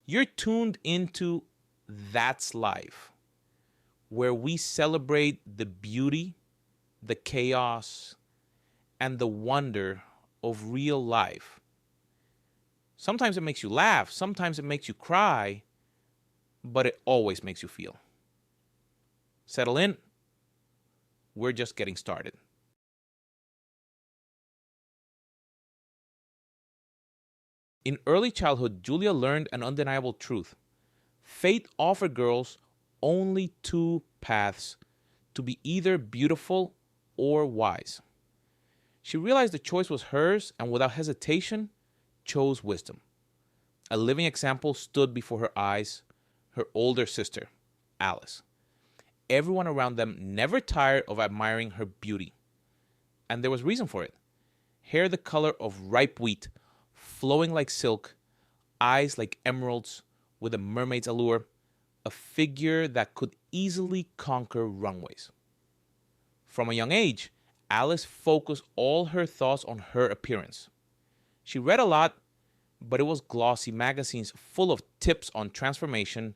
You're tuned into That's Life, where we celebrate the beauty, the chaos, and the wonder of real life. Sometimes it makes you laugh, sometimes it makes you cry, but it always makes you feel. Settle in. We're just getting started. In early childhood, Julia learned an undeniable truth. Fate offered girls only two paths to be either beautiful or wise. She realized the choice was hers and without hesitation chose wisdom. A living example stood before her eyes, her older sister, Alice. Everyone around them never tired of admiring her beauty. And there was reason for it. Hair the color of ripe wheat, flowing like silk, eyes like emeralds with a mermaid's allure, a figure that could easily conquer runways. From a young age, Alice focused all her thoughts on her appearance. She read a lot, but it was glossy magazines full of tips on transformation,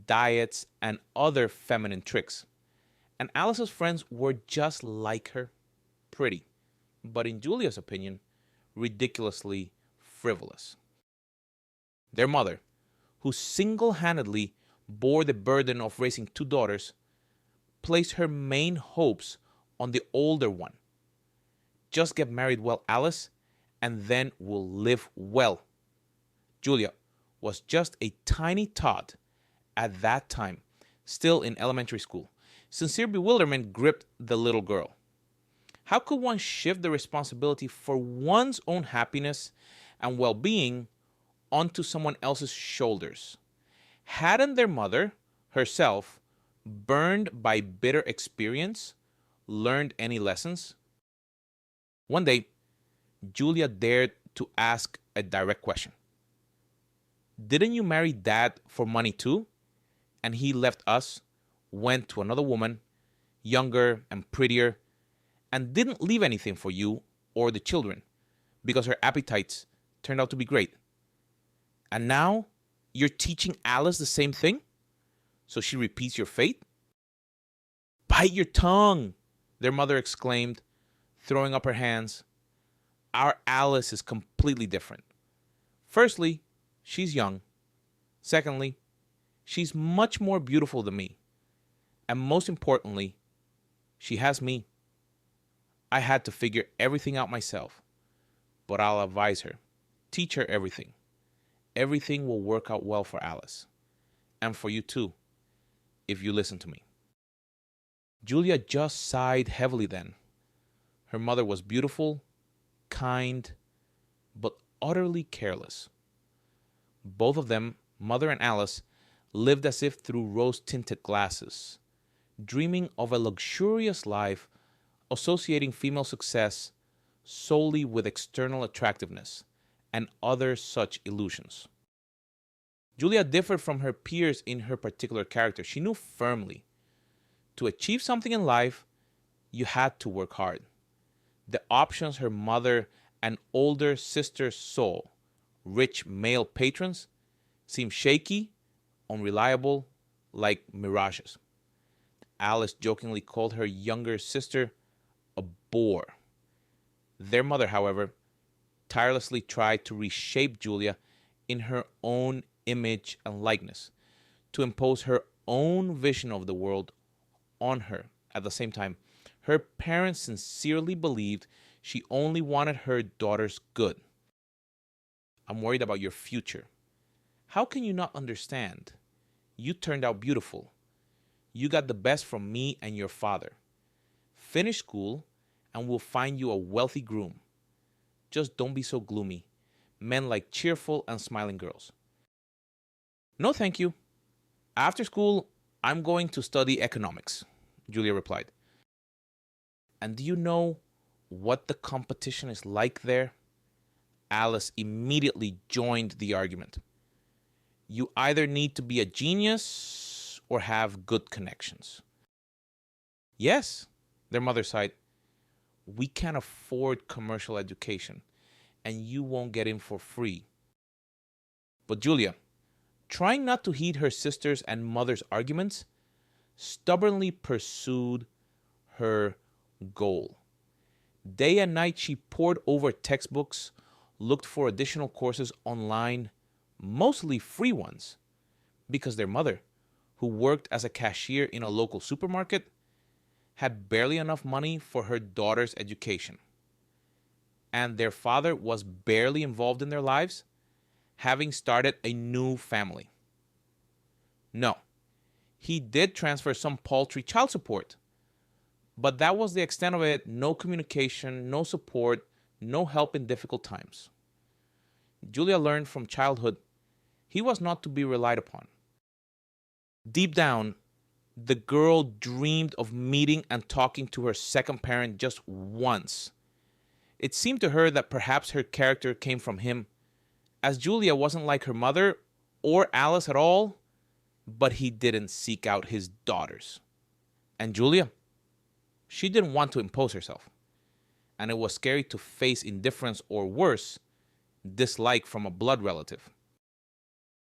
diets, and other feminine tricks. And Alice's friends were just like her, pretty, but in Julia's opinion, ridiculously frivolous. Their mother, who single-handedly bore the burden of raising two daughters, placed her main hopes on the older one. Just get married well, Alice, and then we'll live well. Julia was just a tiny tot at that time, still in elementary school. Sincere bewilderment gripped the little girl. How could one shift the responsibility for one's own happiness and well-being onto someone else's shoulders? Hadn't their mother, herself, burned by bitter experience, learned any lessons? One day, Julia dared to ask a direct question. Didn't you marry Dad for money too? And he left us, went to another woman, younger and prettier, and didn't leave anything for you or the children because her appetites turned out to be great. And now you're teaching Alice the same thing? So she repeats your fate? Bite your tongue, their mother exclaimed, throwing up her hands. Our Alice is completely different. Firstly, she's young. Secondly, she's much more beautiful than me. And most importantly, she has me. I had to figure everything out myself. But I'll advise her. Teach her everything. Everything will work out well for Alice. And for you too, if you listen to me. Julia just sighed heavily then. Her mother was beautiful, kind, but utterly careless. Both of them, mother and Alice, lived as if through rose-tinted glasses, dreaming of a luxurious life, associating female success solely with external attractiveness and other such illusions. Julia differed from her peers in her particular character. She knew firmly, to achieve something in life, you had to work hard. The options her mother and older sister saw, rich male patrons, seemed shaky, unreliable, like mirages. Alice jokingly called her younger sister a bore. Their mother, however, tirelessly tried to reshape Julia in her own image and likeness, to impose her own vision of the world on her. At the same time, her parents sincerely believed she only wanted her daughter's good. I'm worried about your future. How can you not understand? You turned out beautiful. You got the best from me and your father. Finish school and we'll find you a wealthy groom. Just don't be so gloomy. Men like cheerful and smiling girls. No, thank you. After school, I'm going to study economics, Julia replied. And do you know what the competition is like there? Alice immediately joined the argument. You either need to be a genius or have good connections. Yes, their mother sighed. We can't afford commercial education, and you won't get in for free. But Julia, trying not to heed her sister's and mother's arguments, stubbornly pursued her goal. Day and night, she pored over textbooks, looked for additional courses online, mostly free ones, because their mother, who worked as a cashier in a local supermarket, had barely enough money for her daughter's education. And their father was barely involved in their lives, having started a new family. No, he did transfer some paltry child support, but that was the extent of it. No communication, no support, no help in difficult times. Julia learned from childhood he was not to be relied upon. Deep down, the girl dreamed of meeting and talking to her second parent just once. It seemed to her that perhaps her character came from him, as Julia wasn't like her mother or Alice at all, but he didn't seek out his daughters. And Julia, she didn't want to impose herself, and it was scary to face indifference or worse, dislike from a blood relative.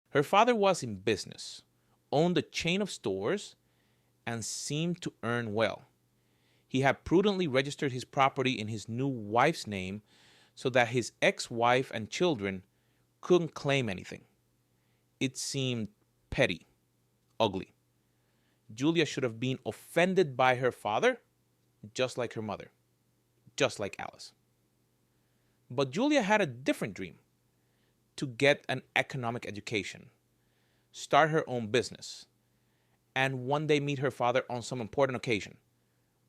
Her father was in business, owned a chain of stores, and seemed to earn well. He had prudently registered his property in his new wife's name so that his ex-wife and children couldn't claim anything. It seemed petty, ugly. Julia should have been offended by her father, just like her mother, just like Alice. But Julia had a different dream: to get an economic education, start her own business, and one day meet her father on some important occasion,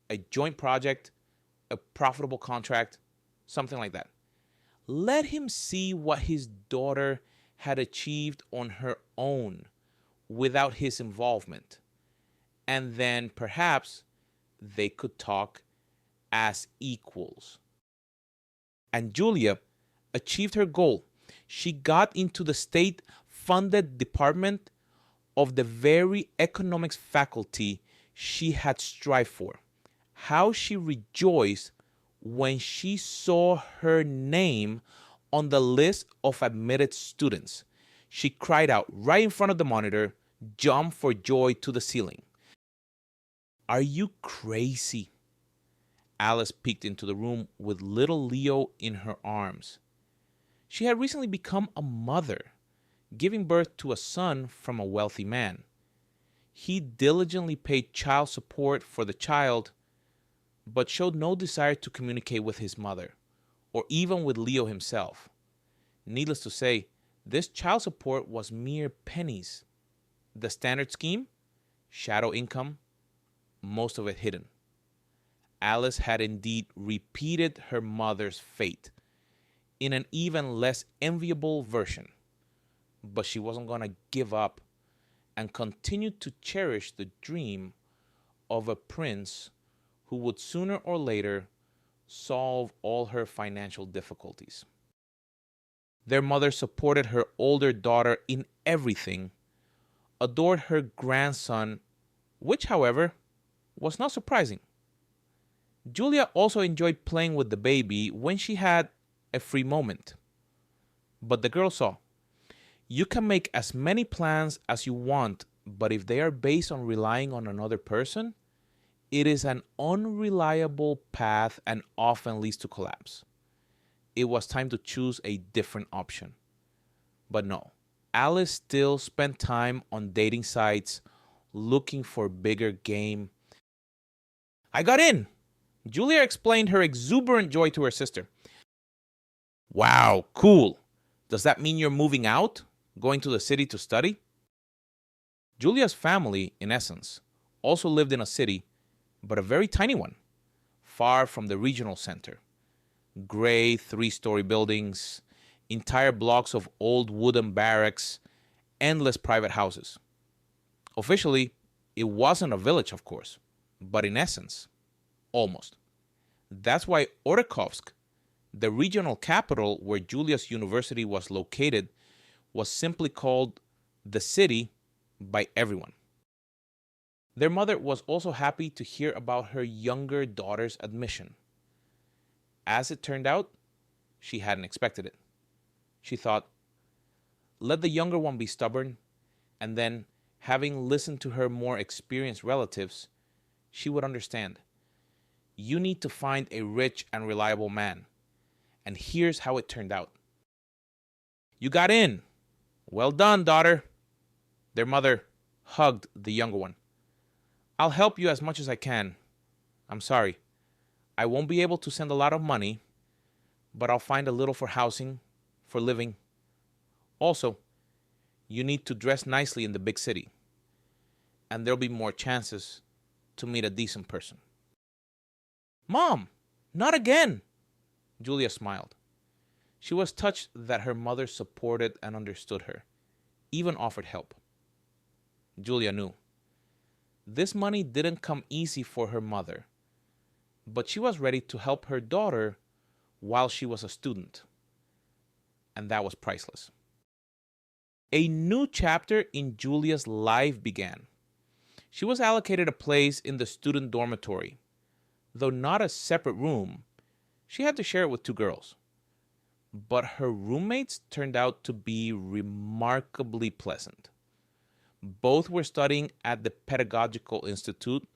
a joint project, a profitable contract, something like that. Let him see what his daughter had achieved on her own without his involvement. And then perhaps they could talk as equals. And Julia achieved her goal. She got into the state-funded department of the very economics faculty she had strived for. How she rejoiced when she saw her name on the list of admitted students. She cried out right in front of the monitor, jumped for joy to the ceiling. "Are you crazy?" Alice peeked into the room with little Leo in her arms. She had recently become a mother, giving birth to a son from a wealthy man. He diligently paid child support for the child, but showed no desire to communicate with his mother, or even with Leo himself. Needless to say, this child support was mere pennies. The standard scheme? Shadow income, most of it hidden. Alice had indeed repeated her mother's fate in an even less enviable version. But she wasn't going to give up and continued to cherish the dream of a prince who would sooner or later solve all her financial difficulties. Their mother supported her older daughter in everything, adored her grandson, which, however, was not surprising. Julia also enjoyed playing with the baby when she had a free moment. But the girl saw, you can make as many plans as you want, but if they are based on relying on another person, it is an unreliable path and often leads to collapse. It was time to choose a different option. But no, Alice still spent time on dating sites looking for bigger game. "I got in," Julia explained her exuberant joy to her sister. "Wow, cool. Does that mean you're moving out? Going to the city to study?" Julia's family, in essence, also lived in a city, but a very tiny one, far from the regional center. Gray 3-story buildings, entire blocks of old wooden barracks, endless private houses. Officially, it wasn't a village, of course, but in essence, almost. That's why Orekhovsk, the regional capital where Julia's university was located, was simply called the city by everyone. Their mother was also happy to hear about her younger daughter's admission. As it turned out, she hadn't expected it. She thought, let the younger one be stubborn, And then, having listened to her more experienced relatives, she would understand. You need to find a rich and reliable man. And here's how it turned out. You got in. Well done, daughter. Their mother hugged the younger one. I'll help you as much as I can. I'm sorry. I won't be able to send a lot of money, but I'll find a little for housing, for living. Also, you need to dress nicely in the big city, and there'll be more chances to meet a decent person. Mom, not again, Julia smiled. She was touched that her mother supported and understood her, even offered help. Julia knew. This money didn't come easy for her mother, but she was ready to help her daughter while she was a student. And that was priceless. A new chapter in Julia's life began. She was allocated a place in the student dormitory. Though not a separate room, she had to share it with two girls. But her roommates turned out to be remarkably pleasant. Both were studying at the Pedagogical Institute.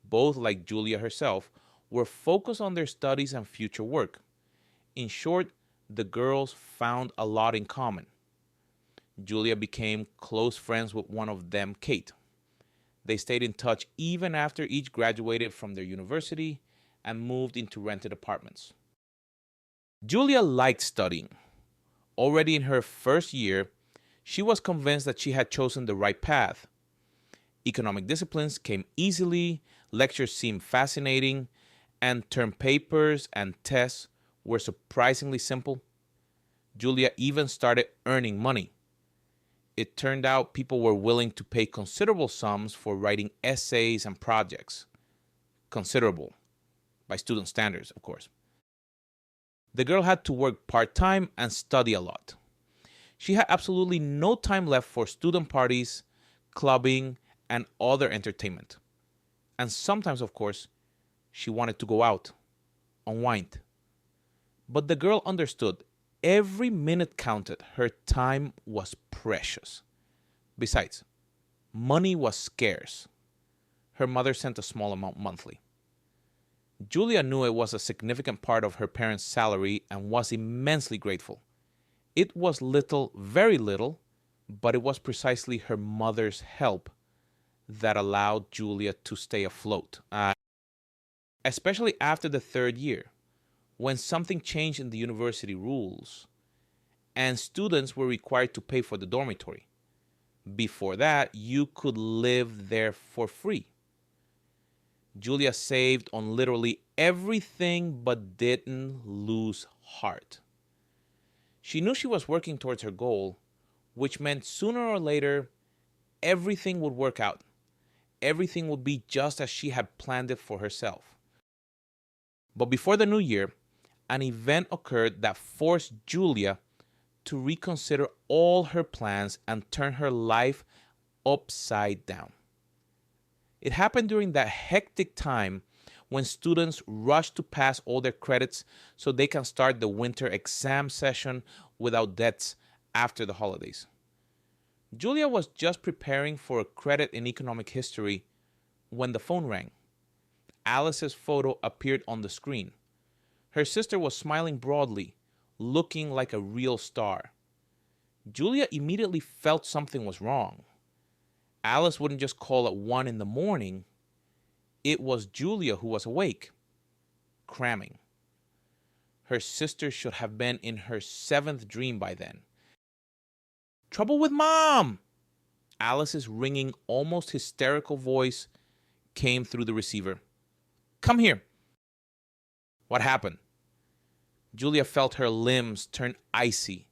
Both, like Julia herself, were focused on their studies and future work. In short, the girls found a lot in common. Julia became close friends with one of them, Kate. They stayed in touch even after each graduated from their university and moved into rented apartments. Julia liked studying. Already in her first year, she was convinced that she had chosen the right path. Economic disciplines came easily, lectures seemed fascinating, and term papers and tests were surprisingly simple. Julia even started earning money. It turned out people were willing to pay considerable sums for writing essays and projects. Considerable, by student standards, of course. The girl had to work part-time and study a lot. She had absolutely no time left for student parties, clubbing, and other entertainment. And sometimes, of course, she wanted to go out, unwind. But the girl understood every minute counted. Her time was precious. Besides, money was scarce. Her mother sent a small amount monthly. Julia knew it was a significant part of her parents' salary and was immensely grateful. It was little, very little, but it was precisely her mother's help that allowed Julia to stay afloat. Especially after the third year, when something changed in the university rules and students were required to pay for the dormitory. Before that, you could live there for free. Julia saved on literally everything but didn't lose heart. She knew she was working towards her goal, which meant sooner or later, everything would work out. Everything would be just as she had planned it for herself. But before the new year, an event occurred that forced Julia to reconsider all her plans and turn her life upside down. It happened during that hectic time when students rush to pass all their credits so they can start the winter exam session without debts after the holidays. Julia was just preparing for a credit in economic history when the phone rang. Alice's photo appeared on the screen. Her sister was smiling broadly, looking like a real star. Julia immediately felt something was wrong. Alice wouldn't just call at 1 in the morning. It was Julia who was awake, cramming. Her sister should have been in her 7th dream by then. Trouble with Mom! Alice's ringing, almost hysterical voice came through the receiver. Come here. What happened? Julia felt her limbs turn icy,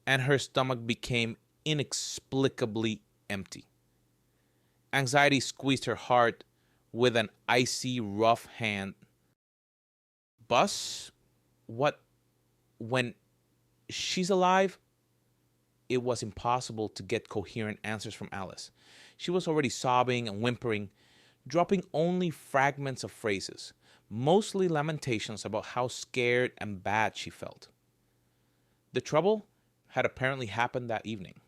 and her stomach became inexplicably empty. Anxiety squeezed her heart with an icy, rough hand. Bus? What? When she's alive? It was impossible to get coherent answers from Alice. She was already sobbing and whimpering, dropping only fragments of phrases, mostly lamentations about how scared and bad she felt. The trouble had apparently happened that evening.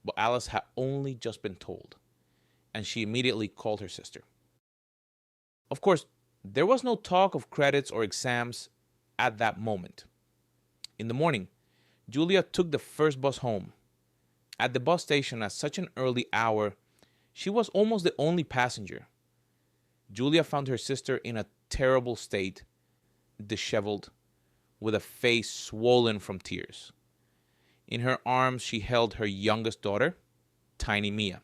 but Alice had only just been told, and she immediately called her sister. Of course, there was no talk of credits or exams at that moment. In the morning, Julia took the first bus home. At the bus station at such an early hour, she was almost the only passenger. Julia found her sister in a terrible state, disheveled, with a face swollen from tears. In her arms, she held her youngest daughter, tiny Mia.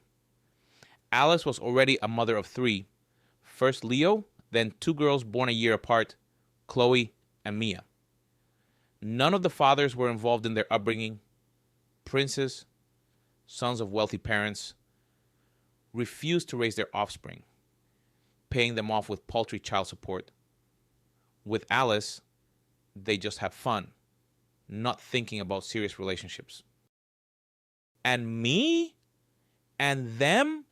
Alice was already a mother of three. First Leo, then two girls born a year apart, Chloe and Mia. None of the fathers were involved in their upbringing. Princes, sons of wealthy parents, refused to raise their offspring, paying them off with paltry child support. With Alice, they just had fun, not thinking about serious relationships. And me? And them?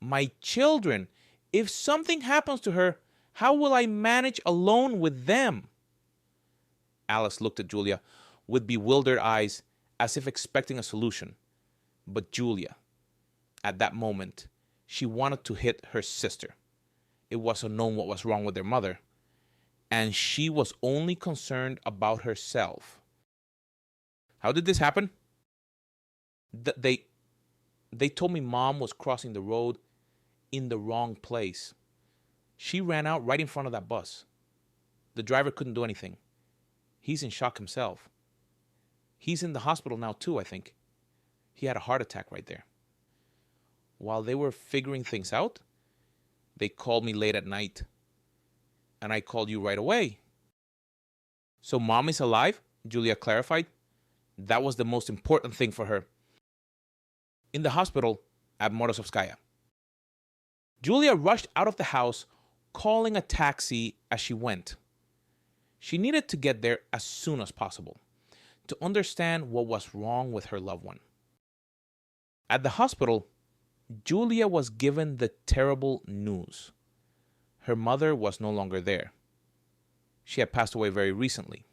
My children. If something happens to her, how will I manage alone with them? Alice looked at Julia with bewildered eyes, as if expecting a solution. But Julia, at that moment, she wanted to hit her sister. It was unknown what was wrong with their mother, and she was only concerned about herself. How did this happen? They told me Mom was crossing the road in the wrong place. She ran out right in front of that bus. The driver couldn't do anything. He's in shock himself. He's in the hospital now too, I think. He had a heart attack right there. While they were figuring things out, they called me late at night. And I called you right away. So Mom is alive, Julia clarified. That was the most important thing for her. In the hospital at Morozovskaya. Julia rushed out of the house, calling a taxi as she went. She needed to get there as soon as possible to understand what was wrong with her loved one. At the hospital, Julia was given the terrible news. Her mother was no longer there. She had passed away very recently.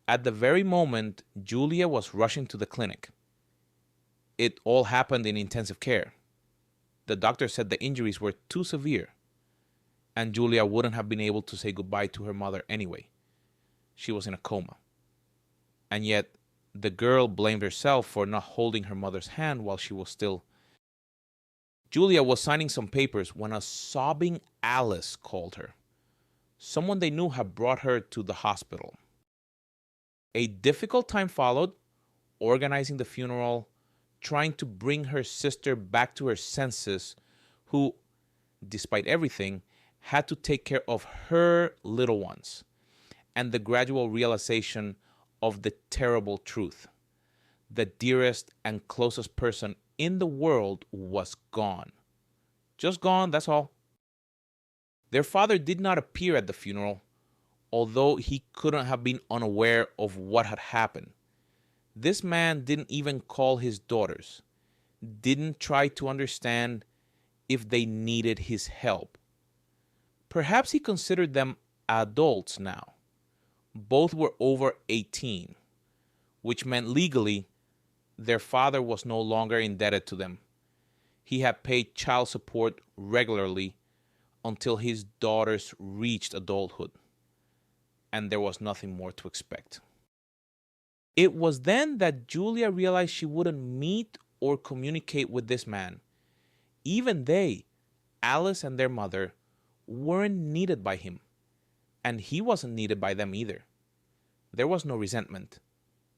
At the very moment, Julia was rushing to the clinic. It all happened in intensive care. The doctor said the injuries were too severe, and Julia wouldn't have been able to say goodbye to her mother anyway. She was in a coma. And yet, the girl blamed herself for not holding her mother's hand while she was still. Julia was signing some papers when a sobbing Alice called her. Someone they knew had brought her to the hospital. A difficult time followed, organizing the funeral, trying to bring her sister back to her senses, who, despite everything, had to take care of her little ones, and the gradual realization of the terrible truth. The dearest and closest person in the world was gone. Just gone, that's all. Their father did not appear at the funeral, although he couldn't have been unaware of what had happened. This man didn't even call his daughters, didn't try to understand if they needed his help. Perhaps he considered them adults now. Both were over 18, which meant legally their father was no longer indebted to them. He had paid child support regularly until his daughters reached adulthood, and there was nothing more to expect. It was then that Julia realized she wouldn't meet or communicate with this man. Even they, Alice and their mother, weren't needed by him, and he wasn't needed by them either. There was no resentment.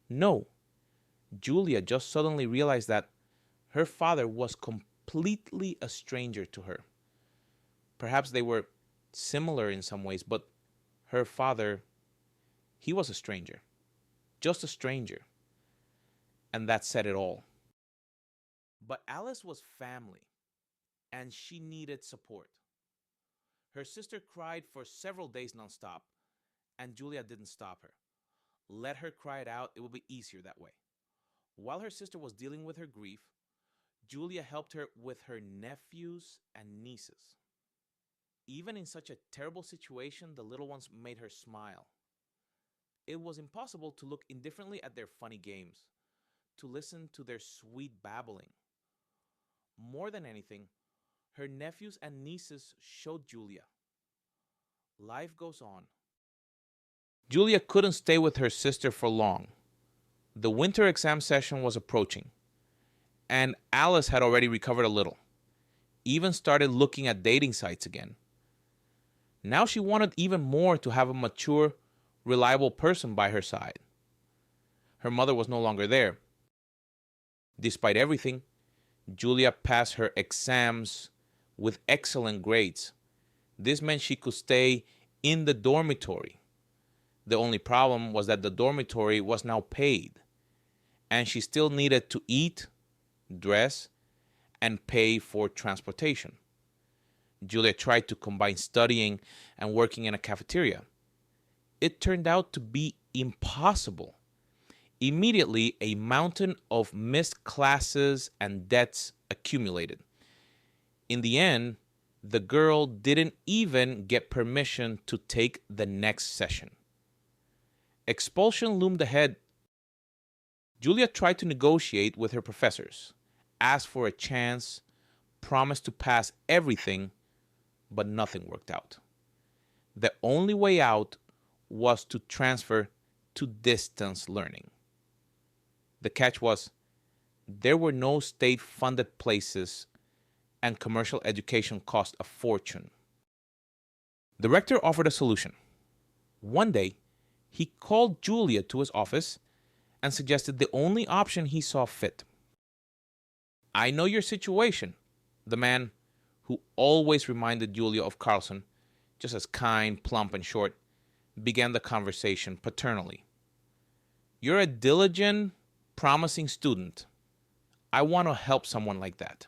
No. Julia just suddenly realized that her father was completely a stranger to her. Perhaps they were similar in some ways, but her father, he was a stranger. Just a stranger. And that said it all. But Alice was family, and she needed support. Her sister cried for several days nonstop, and Julia didn't stop her. Let her cry it out, it would be easier that way. While her sister was dealing with her grief, Julia helped her with her nephews and nieces. Even in such a terrible situation, the little ones made her smile. It was impossible to look indifferently at their funny games, to listen to their sweet babbling. More than anything, her nephews and nieces showed Julia. Life goes on. Julia couldn't stay with her sister for long. The winter exam session was approaching, and Alice had already recovered a little, even started looking at dating sites again. Now she wanted even more to have a mature, reliable person by her side. Her mother was no longer there. Despite everything, Julia passed her exams with excellent grades. This meant she could stay in the dormitory. The only problem was that the dormitory was now paid, and she still needed to eat, dress, and pay for transportation. Julia tried to combine studying and working in a cafeteria. It turned out to be impossible. Immediately, a mountain of missed classes and debts accumulated. In the end, the girl didn't even get permission to take the next session. Expulsion loomed ahead. Julia tried to negotiate with her professors, asked for a chance, promised to pass everything, but nothing worked out. The only way out was to transfer to distance learning. The catch was, there were no state-funded places, and commercial education cost a fortune. The rector offered a solution. One day, he called Julia to his office and suggested the only option he saw fit. "I know your situation," the man, who always reminded Julia of Carlson, just as kind, plump, and short, began the conversation paternally. "You're a diligent, promising student. I want to help someone like that.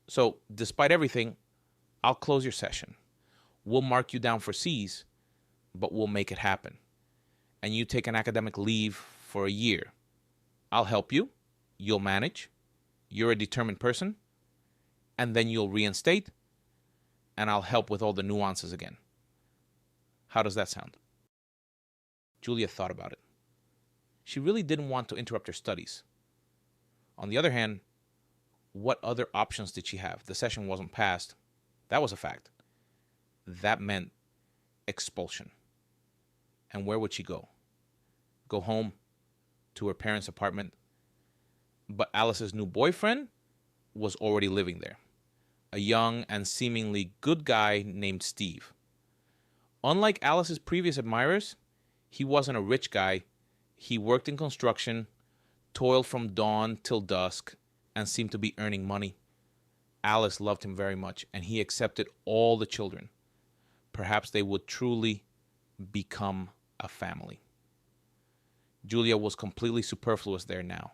So, despite everything, I'll close your session. We'll mark you down for C's, but we'll make it happen. And you take an academic leave for a year. I'll help you. You'll manage. You're a determined person. And then you'll reinstate, and I'll help with all the nuances again. How does that sound?" Julia thought about it. She really didn't want to interrupt her studies. On the other hand, what other options did she have? The session wasn't passed. That was a fact. That meant expulsion. And where would she go? Go home to her parents' apartment? But Alice's new boyfriend was already living there. A young and seemingly good guy named Steve. Unlike Alice's previous admirers, he wasn't a rich guy. He worked in construction, toiled from dawn till dusk, and seemed to be earning money. Alice loved him very much, and he accepted all the children. Perhaps they would truly become a family. Julia was completely superfluous there now,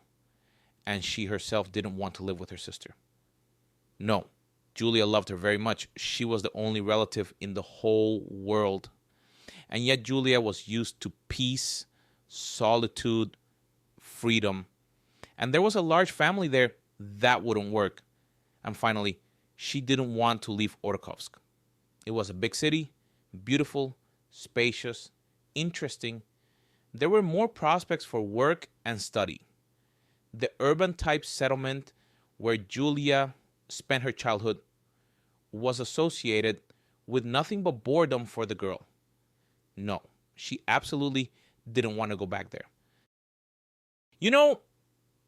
and she herself didn't want to live with her sister. No, Julia loved her very much. She was the only relative in the whole world. And yet Julia was used to peace, solitude, freedom. And there was a large family there. That wouldn't work. And finally, she didn't want to leave Orkhovsk. It was a big city, beautiful, spacious, interesting. There were more prospects for work and study. The urban-type settlement where Julia spent her childhood was associated with nothing but boredom for the girl. No, she absolutely didn't want to go back there. "You know,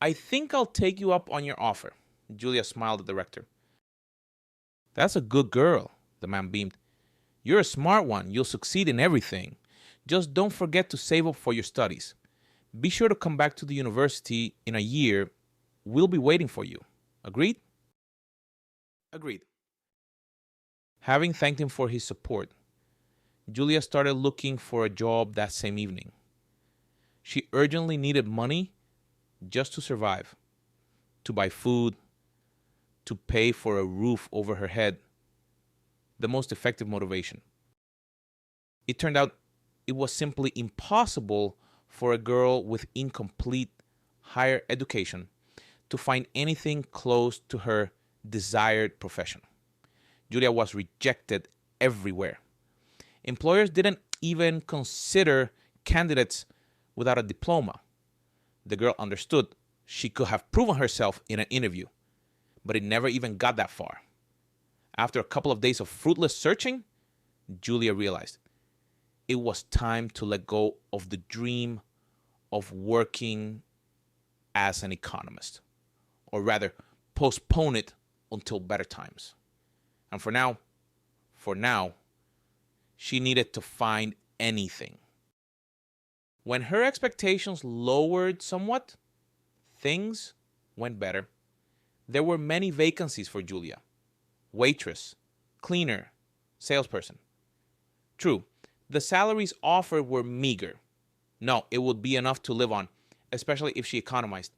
I think I'll take you up on your offer," Julia smiled at the rector. "That's a good girl," the man beamed. "You're a smart one. You'll succeed in everything. Just don't forget to save up for your studies. Be sure to come back to the university in a year. We'll be waiting for you. Agreed?" Agreed. Having thanked him for his support, Julia started looking for a job that same evening. She urgently needed money just to survive, to buy food, to pay for a roof over her head. The most effective motivation. It turned out it was simply impossible for a girl with incomplete higher education to find anything close to her desired profession. Julia was rejected everywhere. Employers didn't even consider candidates without a diploma. The girl understood she could have proven herself in an interview, but it never even got that far. After a couple of days of fruitless searching, Julia realized it was time to let go of the dream of working as an economist, or rather, postpone it until better times. And for now, she needed to find anything. When her expectations lowered somewhat, things went better. There were many vacancies for Julia: waitress, cleaner, salesperson. True, the salaries offered were meager. No, it would be enough to live on, especially if she economized.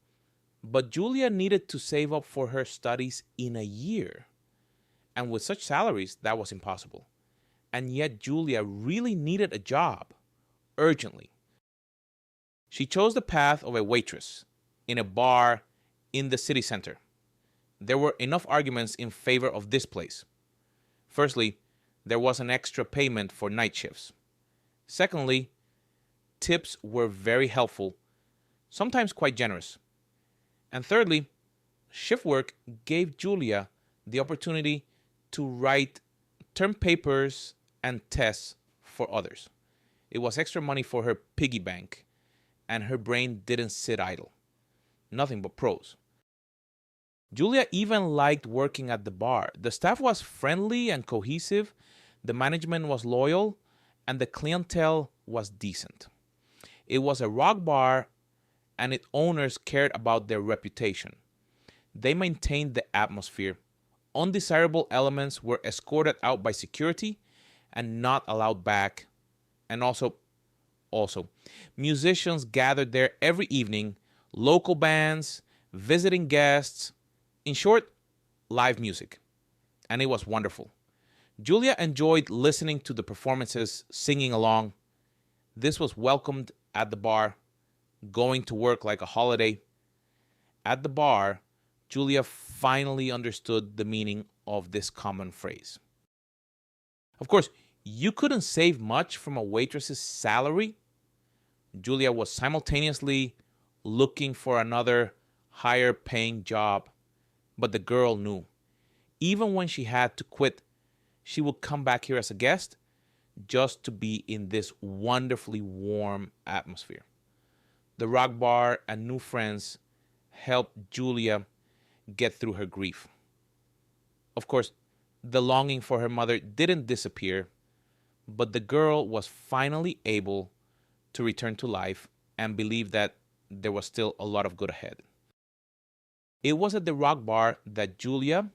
But Julia needed to save up for her studies in a year. And with such salaries, that was impossible. And yet Julia really needed a job, urgently. She chose the path of a waitress in a bar in the city center. There were enough arguments in favor of this place. Firstly, there was an extra payment for night shifts. Secondly, tips were very helpful, sometimes quite generous. And thirdly, shift work gave Julia the opportunity to write term papers and tests for others. It was extra money for her piggy bank, and her brain didn't sit idle. Nothing but pros. Julia even liked working at the bar. The staff was friendly and cohesive, the management was loyal, and the clientele was decent. It was a rock bar, and its owners cared about their reputation. They maintained the atmosphere. Undesirable elements were escorted out by security and not allowed back. And also, musicians gathered there every evening, local bands, visiting guests, in short, live music. And it was wonderful. Julia enjoyed listening to the performances, singing along. This was welcomed at the bar, going to work like a holiday. At the bar, Julia finally understood the meaning of this common phrase. Of course, you couldn't save much from a waitress's salary. Julia was simultaneously looking for another higher paying job. But the girl knew, even when she had to quit, she would come back here as a guest just to be in this wonderfully warm atmosphere. The rock bar and new friends helped Julia get through her grief. Of course, the longing for her mother didn't disappear, but the girl was finally able to return to life and believe that there was still a lot of good ahead. It was at the rock bar that Julia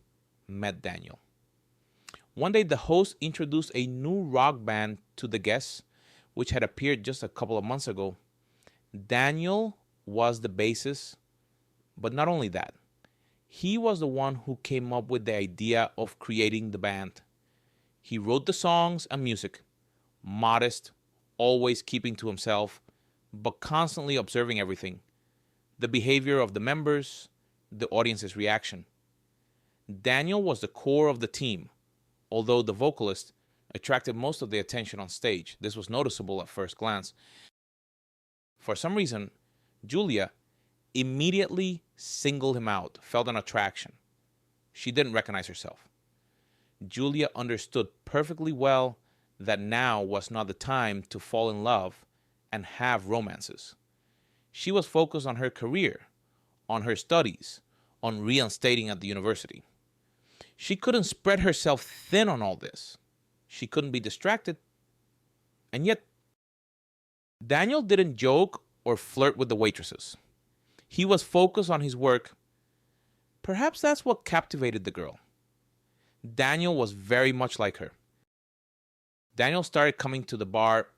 met Daniel. One day, the host introduced a new rock band to the guests, which had appeared just a couple of months ago. Daniel was the bassist, but not only that, he was the one who came up with the idea of creating the band. He wrote the songs and music, modest, always keeping to himself, but constantly observing everything: the behavior of the members, the audience's reaction. Daniel was the core of the team, although the vocalist attracted most of the attention on stage. This was noticeable at first glance. For some reason, Julia immediately singled him out, felt an attraction. She didn't recognize herself. Julia understood perfectly well that now was not the time to fall in love and have romances. She was focused on her career, on her studies, on reinstating at the university. She couldn't spread herself thin on all this. She couldn't be distracted. And yet, Daniel didn't joke or flirt with the waitresses. He was focused on his work. Perhaps that's what captivated the girl. Daniel was very much like her. Daniel started coming to the bar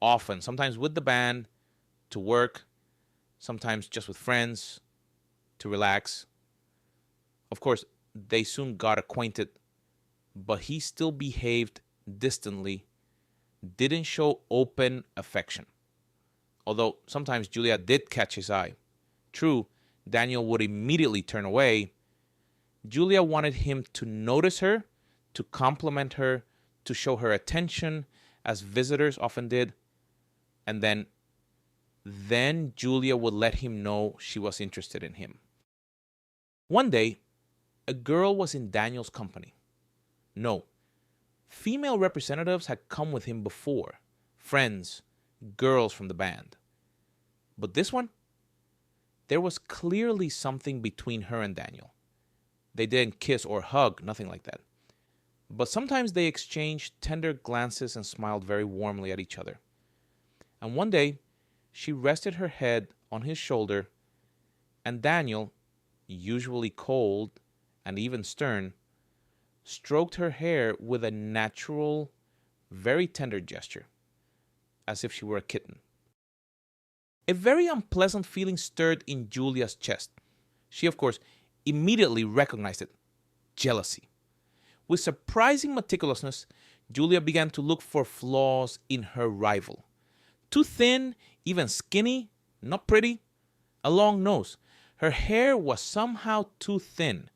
often, sometimes with the band, to work, sometimes just with friends, to relax. Of course, they soon got acquainted, but he still behaved distantly, didn't show open affection. Although sometimes Julia did catch his eye. True, Daniel would immediately turn away. Julia wanted him to notice her, to compliment her, to show her attention, as visitors often did. And then Julia would let him know she was interested in him. One day, a girl was in Daniel's company. No, female representatives had come with him before, friends, girls from the band. But this one, there was clearly something between her and Daniel. They didn't kiss or hug, nothing like that. But sometimes they exchanged tender glances and smiled very warmly at each other. And one day, she rested her head on his shoulder, and Daniel, usually cold and even stern, stroked her hair with a natural, very tender gesture, as if she were a kitten. A very unpleasant feeling stirred in Julia's chest. She, of course, immediately recognized it: jealousy. With surprising meticulousness, Julia began to look for flaws in her rival. Too thin, even skinny, not pretty, a long nose. Her hair was somehow too thin.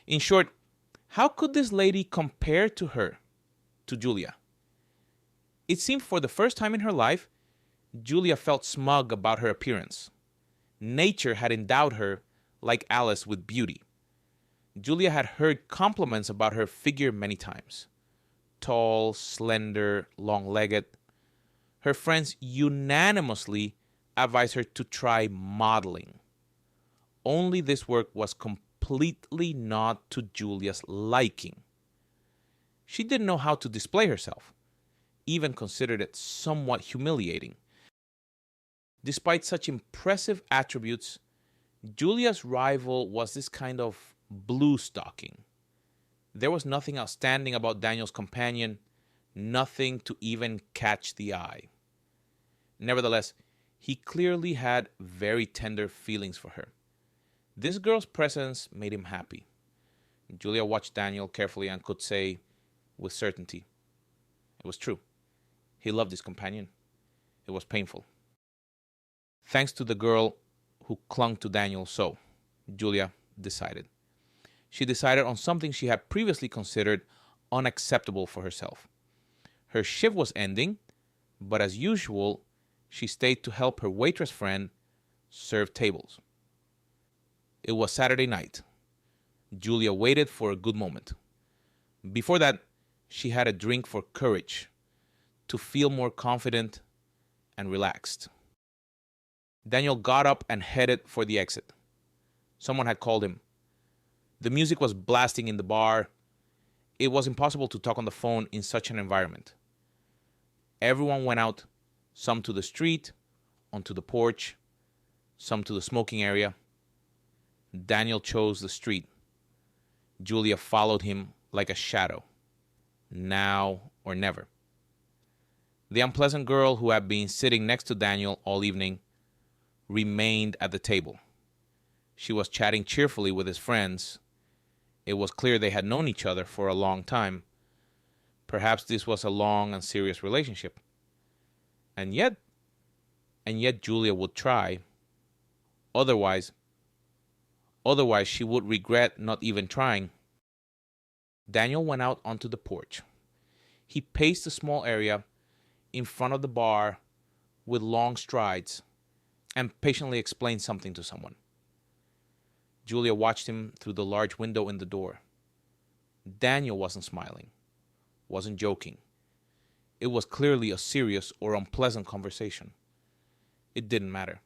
In short, how could this lady compare to her, to Julia? It seemed for the first time in her life, Julia felt smug about her appearance. Nature had endowed her, like Alice, with beauty. Julia had heard compliments about her figure many times. Tall, slender, long-legged. Her friends unanimously advised her to try modeling. Only this work was completely not to Julia's liking. She didn't know how to display herself, even considered it somewhat humiliating. Despite such impressive attributes, Julia's rival was this kind of blue stocking. There was nothing outstanding about Daniel's companion, nothing to even catch the eye. Nevertheless, he clearly had very tender feelings for her. This girl's presence made him happy. Julia watched Daniel carefully and could say with certainty, it was true. He loved his companion. It was painful. Thanks to the girl who clung to Daniel so, Julia decided. She decided on something she had previously considered unacceptable for herself. Her shift was ending, but as usual, she stayed to help her waitress friend serve tables. It was Saturday night. Julia waited for a good moment. Before that, she had a drink for courage, to feel more confident and relaxed. Daniel got up and headed for the exit. Someone had called him. The music was blasting in the bar. It was impossible to talk on the phone in such an environment. Everyone went out, some to the street, onto the porch, some to the smoking area. Daniel chose the street. Julia followed him like a shadow. Now or never. The unpleasant girl who had been sitting next to Daniel all evening remained at the table. She was chatting cheerfully with his friends. It was clear they had known each other for a long time. Perhaps this was a long and serious relationship. And yet Julia would try. Otherwise she would regret not even trying. Daniel went out onto the porch. He paced the small area in front of the bar with long strides and patiently explained something to someone. Julia watched him through the large window in the door. Daniel wasn't smiling, wasn't joking. It was clearly a serious or unpleasant conversation. It didn't matter.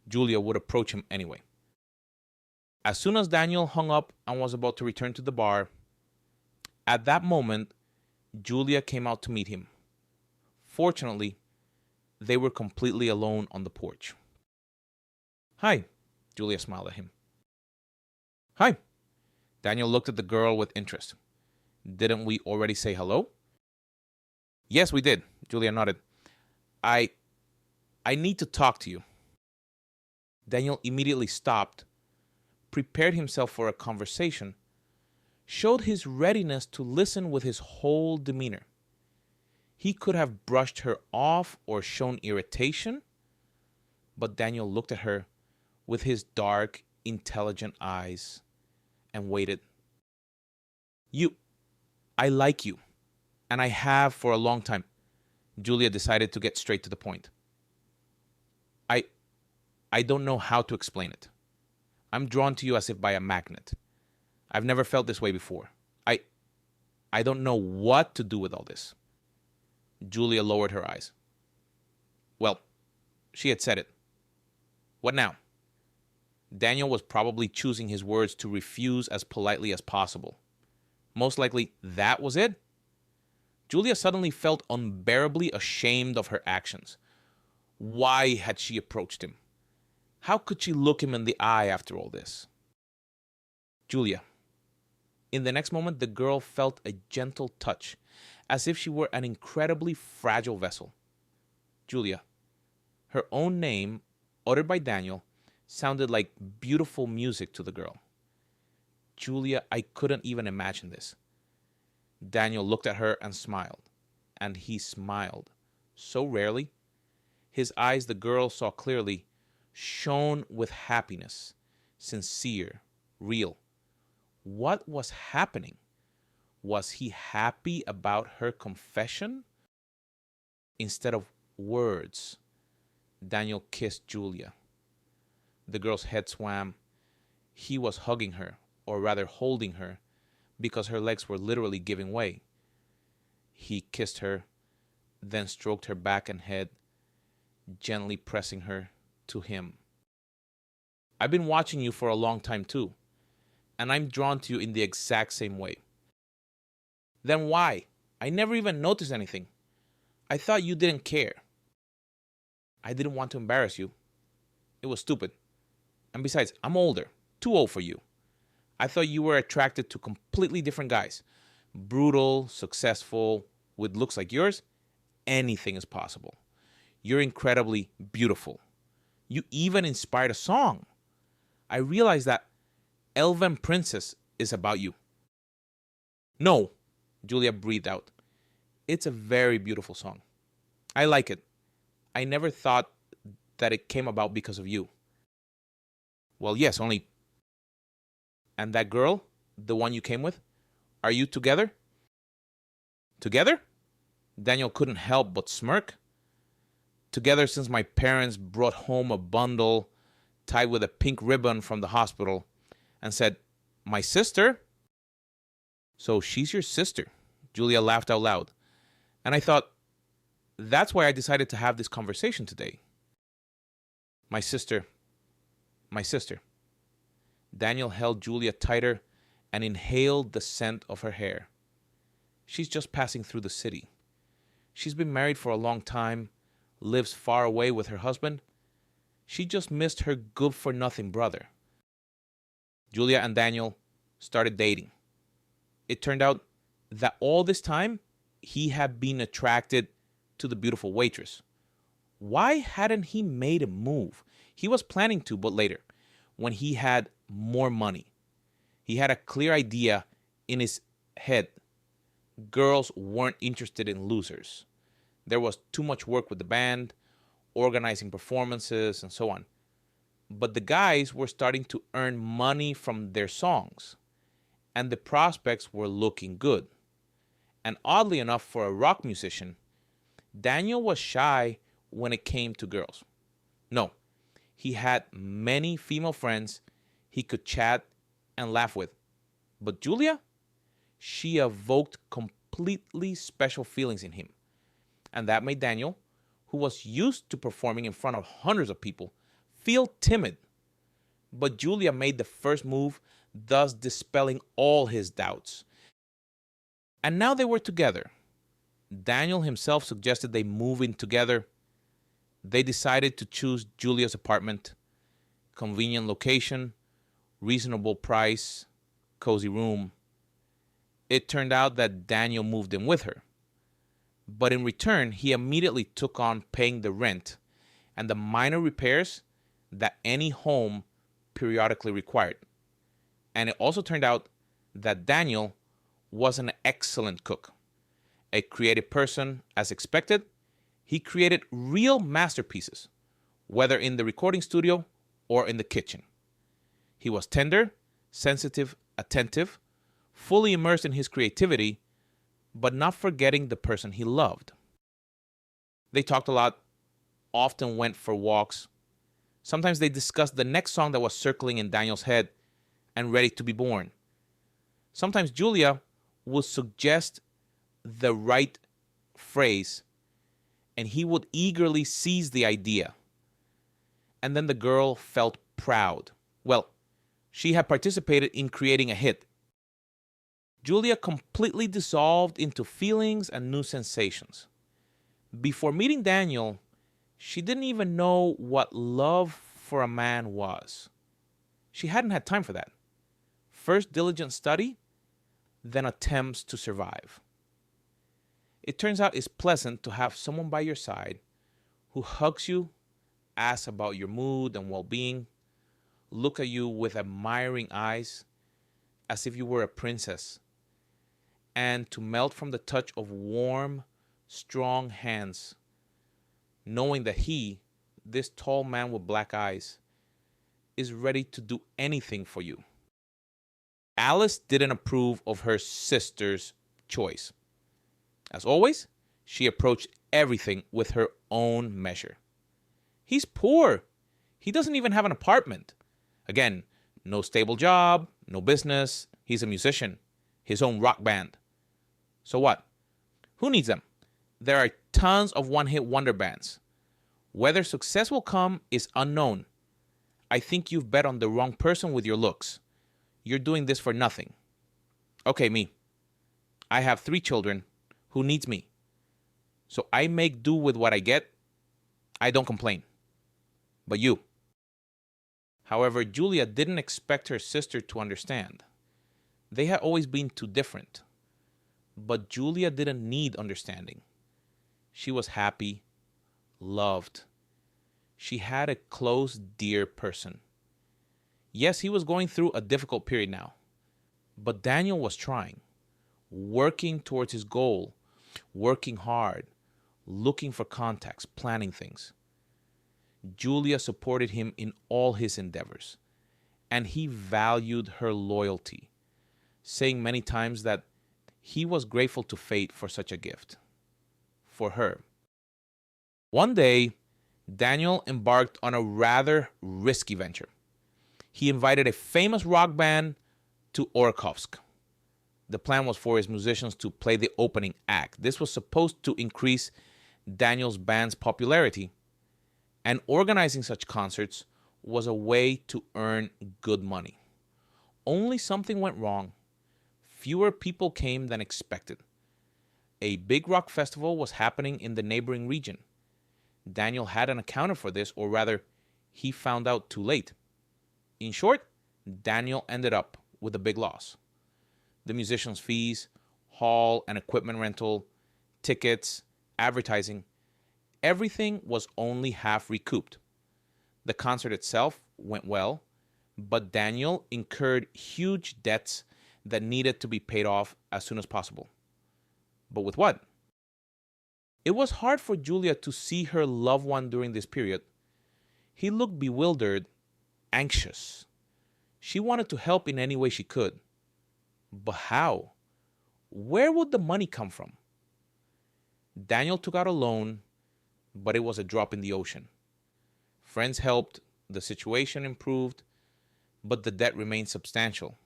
Julia would approach him anyway. As soon as Daniel hung up and was about to return to the bar, at that moment, Julia came out to meet him. Fortunately, they were completely alone on the porch. "Hi," Julia smiled at him. "Hi." Daniel looked at the girl with interest. "Didn't we already say hello?" "Yes, we did," Julia nodded. I need to talk to you." Daniel immediately stopped, prepared himself for a conversation, showed his readiness to listen with his whole demeanor. He could have brushed her off or shown irritation, but Daniel looked at her with his dark, intelligent eyes and waited. I like you, and I have for a long time." Julia decided to get straight to the point. I don't know how to explain it. I'm drawn to you as if by a magnet. I've never felt this way before. I I don't know what to do with all this. Julia lowered her eyes. Well, she had said it. What now? Daniel was probably choosing his words to refuse as politely as possible. Most likely, that was it. Julia suddenly felt unbearably ashamed of her actions. Why had she approached him? How could she look him in the eye after all this? Julia. In the next moment, the girl felt a gentle touch, as if she were an incredibly fragile vessel. Julia. Her own name, uttered by Daniel, sounded like beautiful music to the girl. Julia, I couldn't even imagine this. Daniel looked at her and smiled. And he smiled so rarely. His eyes, the girl saw clearly, shone with happiness, sincere, real. What was happening? Was he happy about her confession? Instead of words, Daniel kissed Julia. The girl's head swam. He was hugging her, or rather holding her, because her legs were literally giving way. He kissed her, then stroked her back and head, gently pressing her to him. I've been watching you for a long time too, and I'm drawn to you in the exact same way. Then why? I never even noticed anything. I thought you didn't care. I didn't want to embarrass you. It was stupid. And besides, I'm older, too old for you. I thought you were attracted to completely different guys. Brutal, successful, with looks like yours. Anything is possible. You're incredibly beautiful. You even inspired a song. I realized that Elven Princess is about you. No, Julia breathed out. It's a very beautiful song. I like it. I never thought that it came about because of you. Well, yes, only... And that girl, the one you came with, are you together? Together? Daniel couldn't help but smirk. Together since my parents brought home a bundle tied with a pink ribbon from the hospital and said, my sister? So she's your sister. Julia laughed out loud. And I thought, that's why I decided to have this conversation today. My sister. My sister. Daniel held Julia tighter and inhaled the scent of her hair. She's just passing through the city. She's been married for a long time, lives far away with her husband. She just missed her good-for-nothing brother. Julia and Daniel started dating. It turned out that all this time, he had been attracted to the beautiful waitress. Why hadn't he made a move? He was planning to, but later, when he had more money. He had a clear idea in his head. Girls weren't interested in losers. There was too much work with the band, organizing performances, and so on. But the guys were starting to earn money from their songs, and the prospects were looking good. And oddly enough, for a rock musician, Daniel was shy when it came to girls. No, he had many female friends he could chat and laugh with. But Julia, she evoked completely special feelings in him. And that made Daniel, who was used to performing in front of hundreds of people, feel timid. But Julia made the first move, thus dispelling all his doubts. And now they were together. Daniel himself suggested they move in together. They decided to choose Julia's apartment. Convenient location, reasonable price, cozy room. It turned out that Daniel moved in with her. But in return, he immediately took on paying the rent and the minor repairs that any home periodically required. And it also turned out that Daniel was an excellent cook. A creative person, as expected, he created real masterpieces, whether in the recording studio or in the kitchen. He was tender, sensitive, attentive, fully immersed in his creativity, but not forgetting the person he loved. They talked a lot, often went for walks. Sometimes they discussed the next song that was circling in Daniel's head and ready to be born. Sometimes Julia would suggest the right phrase and he would eagerly seize the idea. And then the girl felt proud. Well, she had participated in creating a hit. Julia completely dissolved into feelings and new sensations. Before meeting Daniel, she didn't even know what love for a man was. She hadn't had time for that. First diligent study, then attempts to survive. It turns out it's pleasant to have someone by your side who hugs you, asks about your mood and well-being, look at you with admiring eyes as if you were a princess, and to melt from the touch of warm, strong hands, knowing that he, this tall man with black eyes, is ready to do anything for you. Alice didn't approve of her sister's choice. As always, she approached everything with her own measure. He's poor. He doesn't even have an apartment. Again, no stable job, no business. He's a musician, his own rock band. So what? Who needs them? There are tons of one-hit wonder bands. Whether success will come is unknown. I think you've bet on the wrong person with your looks. You're doing this for nothing. Okay, me. I have 3 children. Who needs me? So I make do with what I get. I don't complain. But you. However, Julia didn't expect her sister to understand. They had always been too different. But Julia didn't need understanding. She was happy, loved. She had a close, dear person. Yes, he was going through a difficult period now. But Daniel was trying, working towards his goal, working hard, looking for contacts, planning things. Julia supported him in all his endeavors, and he valued her loyalty, saying many times that he was grateful to fate for such a gift. For her. One day, Daniel embarked on a rather risky venture. He invited a famous rock band to Orkhovsk. The plan was for his musicians to play the opening act. This was supposed to increase Daniel's band's popularity, and organizing such concerts was a way to earn good money. Only something went wrong. Fewer people came than expected. A big rock festival was happening in the neighboring region. Daniel hadn't accounted for this, or rather, he found out too late. In short, Daniel ended up with a big loss. The musicians' fees, hall and equipment rental, tickets, advertising, everything was only half recouped. The concert itself went well, but Daniel incurred huge debts that needed to be paid off as soon as possible. But with what? It was hard for Julia to see her loved one during this period. He looked bewildered, anxious. She wanted to help in any way she could. But how? Where would the money come from? Daniel took out a loan, but it was a drop in the ocean. Friends helped, the situation improved, but the debt remained substantial.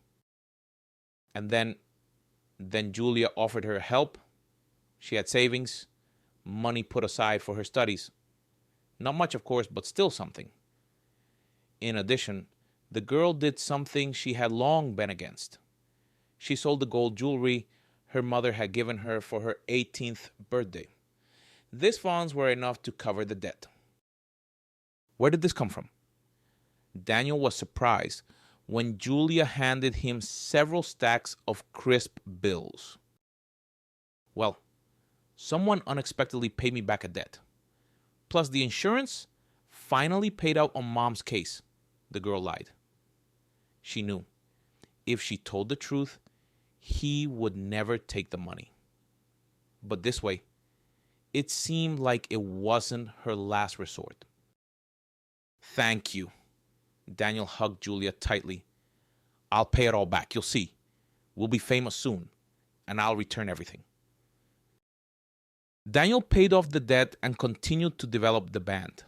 And then Julia offered her help. She had savings, money put aside for her studies. Not much, of course, but still something. In addition, the girl did something she had long been against. She sold the gold jewelry her mother had given her for her 18th birthday. These funds were enough to cover the debt. Where did this come from? Daniel was surprised when Julia handed him several stacks of crisp bills. Well, someone unexpectedly paid me back a debt. Plus the insurance finally paid out on Mom's case. The girl lied. She knew if she told the truth, he would never take the money. But this way, it seemed like it wasn't her last resort. Thank you. Daniel hugged Julia tightly. I'll pay it all back. You'll see. We'll be famous soon, and I'll return everything. Daniel paid off the debt and continued to develop the band.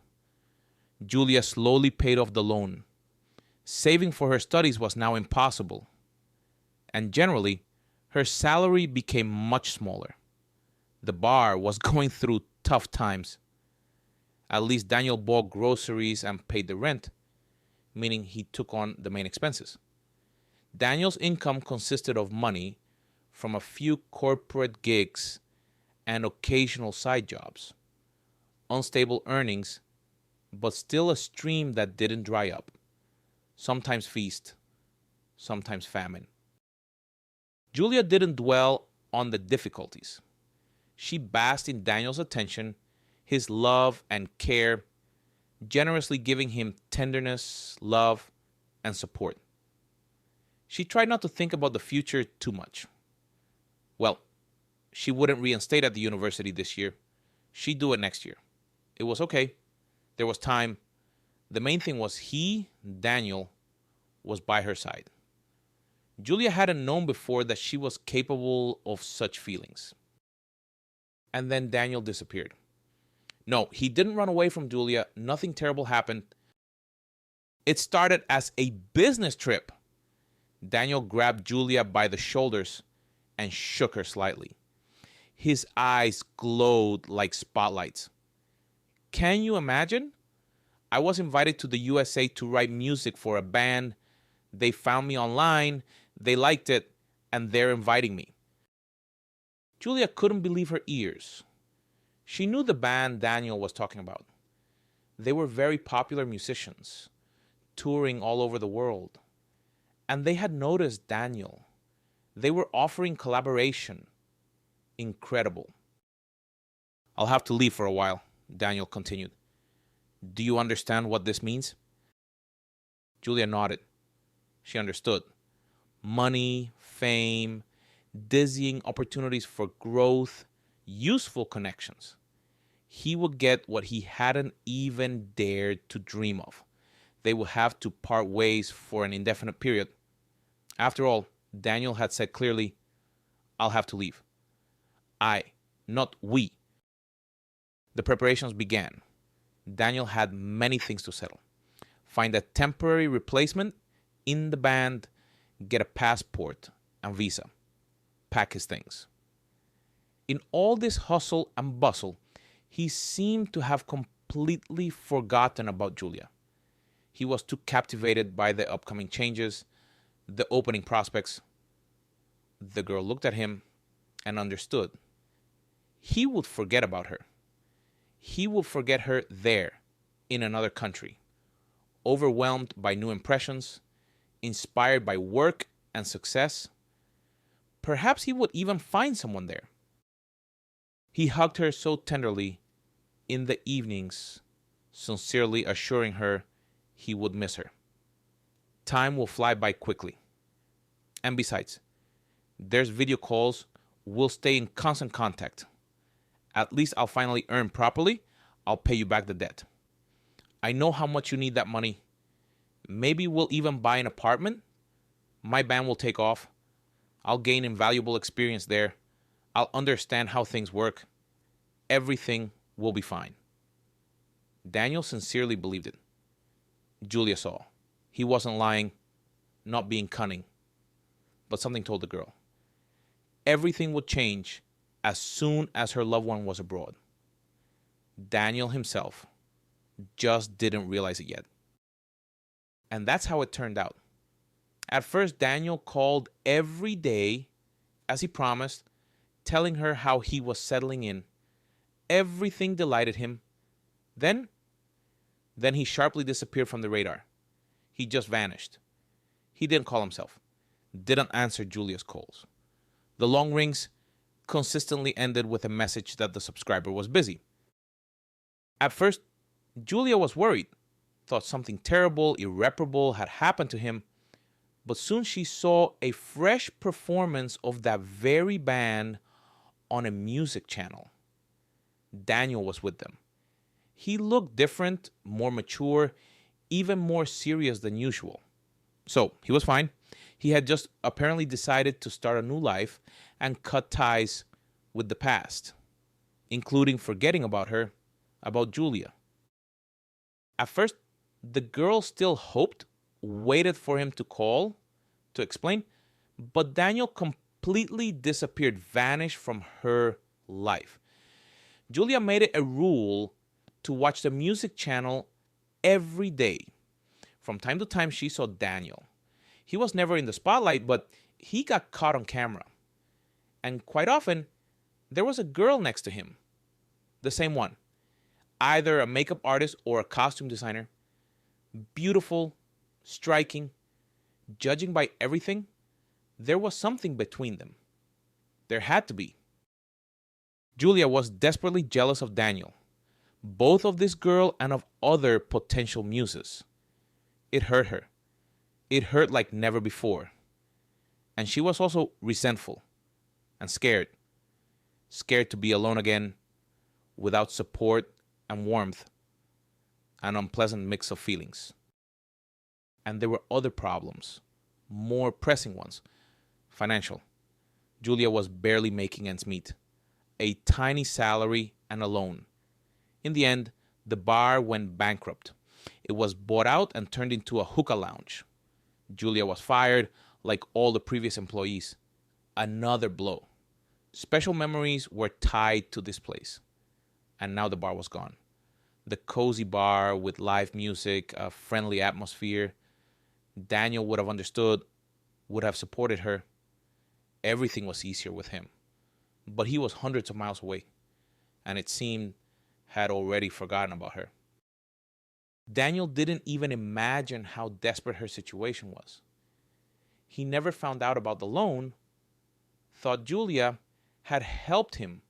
Julia slowly paid off the loan. Saving for her studies was now impossible. and generally, her salary became much smaller. The bar was going through tough times. At least Daniel bought groceries and paid the rent, meaning he took on the main expenses. Daniel's income consisted of money from a few corporate gigs and occasional side jobs. Unstable earnings, but still a stream that didn't dry up. Sometimes feast, sometimes famine. Julia didn't dwell on the difficulties. She basked in Daniel's attention, his love and care, generously giving him tenderness, love, and support. She tried not to think about the future too much. Well, she wouldn't reinstate at the university this year. She'd do it next year. It was okay. There was time. The main thing was Daniel, was by her side. Julia hadn't known before that she was capable of such feelings. And then Daniel disappeared. No, he didn't run away from Julia. Nothing terrible happened. It started as a business trip. Daniel grabbed Julia by the shoulders and shook her slightly. His eyes glowed like spotlights. Can you imagine? I was invited to the USA to write music for a band. They found me online, they liked it, and they're inviting me. Julia couldn't believe her ears. She knew the band Daniel was talking about. They were very popular musicians, touring all over the world. And they had noticed Daniel. They were offering collaboration. Incredible. I'll have to leave for a while, Daniel continued. Do you understand what this means? Julia nodded. She understood. Money, fame, dizzying opportunities for growth, useful connections. He would get what he hadn't even dared to dream of. They would have to part ways for an indefinite period. After all, Daniel had said clearly, I'll have to leave. Not we. The preparations began. Daniel had many things to settle. Find a temporary replacement in the band, get a passport and visa, pack his things. In all this hustle and bustle, he seemed to have completely forgotten about Julia. He was too captivated by the upcoming changes, the opening prospects. The girl looked at him and understood. He would forget about her. He would forget her there, in another country, overwhelmed by new impressions, inspired by work and success. Perhaps he would even find someone there. He hugged her so tenderly in the evenings, sincerely assuring her he would miss her. Time will fly by quickly. And besides, there's video calls. We'll stay in constant contact. At least I'll finally earn properly. I'll pay you back the debt. I know how much you need that money. Maybe we'll even buy an apartment. My band will take off. I'll gain invaluable experience there. I'll understand how things work. Everything will be fine. Daniel sincerely believed it. Julia saw. He wasn't lying, not being cunning. But something told the girl. Everything would change as soon as her loved one was abroad. Daniel himself just didn't realize it yet. And that's how it turned out. At first, Daniel called every day, as he promised, telling her how he was settling in. Everything delighted him. Then he sharply disappeared from the radar. He just vanished. He didn't call himself. Didn't answer Julia's calls. The long rings consistently ended with a message that the subscriber was busy. At first, Julia was worried, thought something terrible, irreparable had happened to him, but soon she saw a fresh performance of that very band on a music channel. Daniel was with them. He looked different, more mature, even more serious than usual. So, he was fine. He had just apparently decided to start a new life and cut ties with the past, including forgetting about her, about Julia. At first, the girl still hoped, waited for him to call, to explain, But Daniel completely disappeared, vanished from her life. Julia made it a rule to watch the music channel every day. From time to time, she saw Daniel. He was never in the spotlight, but he got caught on camera. And quite often, there was a girl next to him. The same one. Either a makeup artist or a costume designer. Beautiful, striking. Judging by everything, there was something between them. There had to be. Julia was desperately jealous of Daniel, both of this girl and of other potential muses. It hurt her. It hurt like never before. And she was also resentful and scared. Scared to be alone again, without support and warmth, an unpleasant mix of feelings. And there were other problems, more pressing ones. Financial. Julia was barely making ends meet. A tiny salary and a loan. In the end, the bar went bankrupt. It was bought out and turned into a hookah lounge. Julia was fired, like all the previous employees. Another blow. Special memories were tied to this place. And now the bar was gone. The cozy bar with live music, a friendly atmosphere. Daniel would have understood, would have supported her. Everything was easier with him. But he was hundreds of miles away, and it seemed had already forgotten about her. Daniel didn't even imagine how desperate her situation was. He never found out about the loan, thought Julia had helped him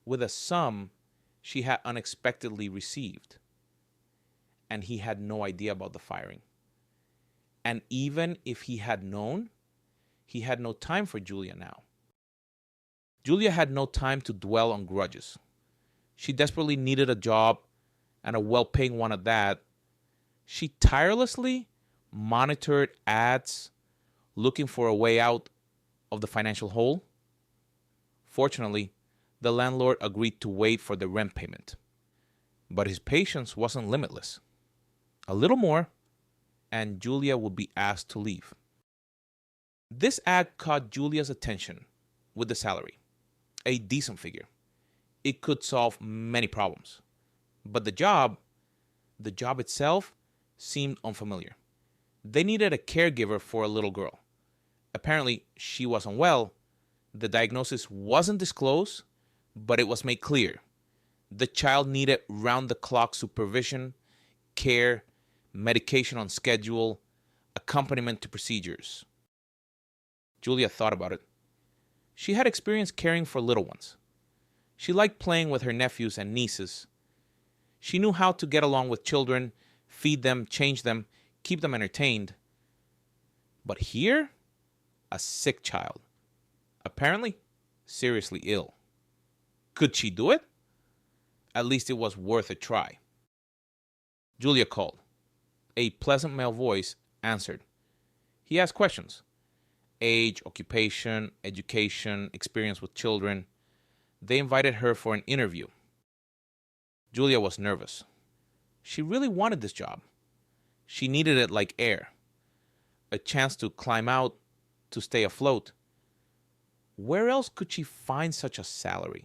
with a sum she had unexpectedly received, and he had no idea about the firing. And even if he had known, he had no time for Julia now. Julia had no time to dwell on grudges. She desperately needed a job, and a well-paying one at that. She tirelessly monitored ads, looking for a way out of the financial hole. Fortunately, the landlord agreed to wait for the rent payment. But his patience wasn't limitless. A little more, and Julia would be asked to leave. This ad caught Julia's attention with the salary. A decent figure. It could solve many problems. But the job itself seemed unfamiliar. They needed a caregiver for a little girl. Apparently, she was unwell. The diagnosis wasn't disclosed, but it was made clear. The child needed round-the-clock supervision, care, medication on schedule, accompaniment to procedures. Julia thought about it. She had experience caring for little ones. She liked playing with her nephews and nieces. She knew how to get along with children, feed them, change them, keep them entertained. But here, a sick child. Apparently, seriously ill. Could she do it? At least it was worth a try. Julia called. A pleasant male voice answered. He asked questions. Age, occupation, education, experience with children. They invited her for an interview. Julia was nervous. She really wanted this job. She needed it like air. A chance to climb out, to stay afloat. Where else could she find such a salary?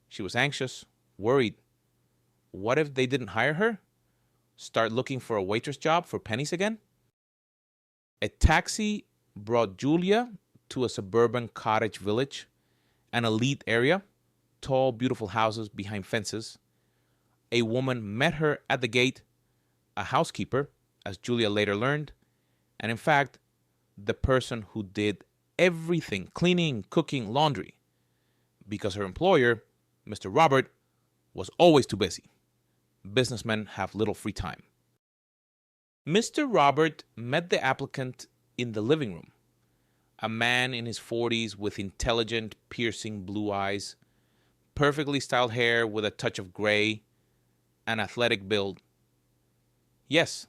She was anxious, worried. What if they didn't hire her? Start looking for a waitress job for pennies again? A taxi brought Julia to a suburban cottage village, an elite area, tall, beautiful houses behind fences. A woman met her at the gate, a housekeeper, as Julia later learned, and in fact, the person who did everything, cleaning, cooking, laundry, because her employer, Mr. Robert, was always too busy. Businessmen have little free time. Mr. Robert met the applicant in the living room. A man in his 40s with intelligent, piercing blue eyes, perfectly styled hair with a touch of gray, an athletic build. Yes,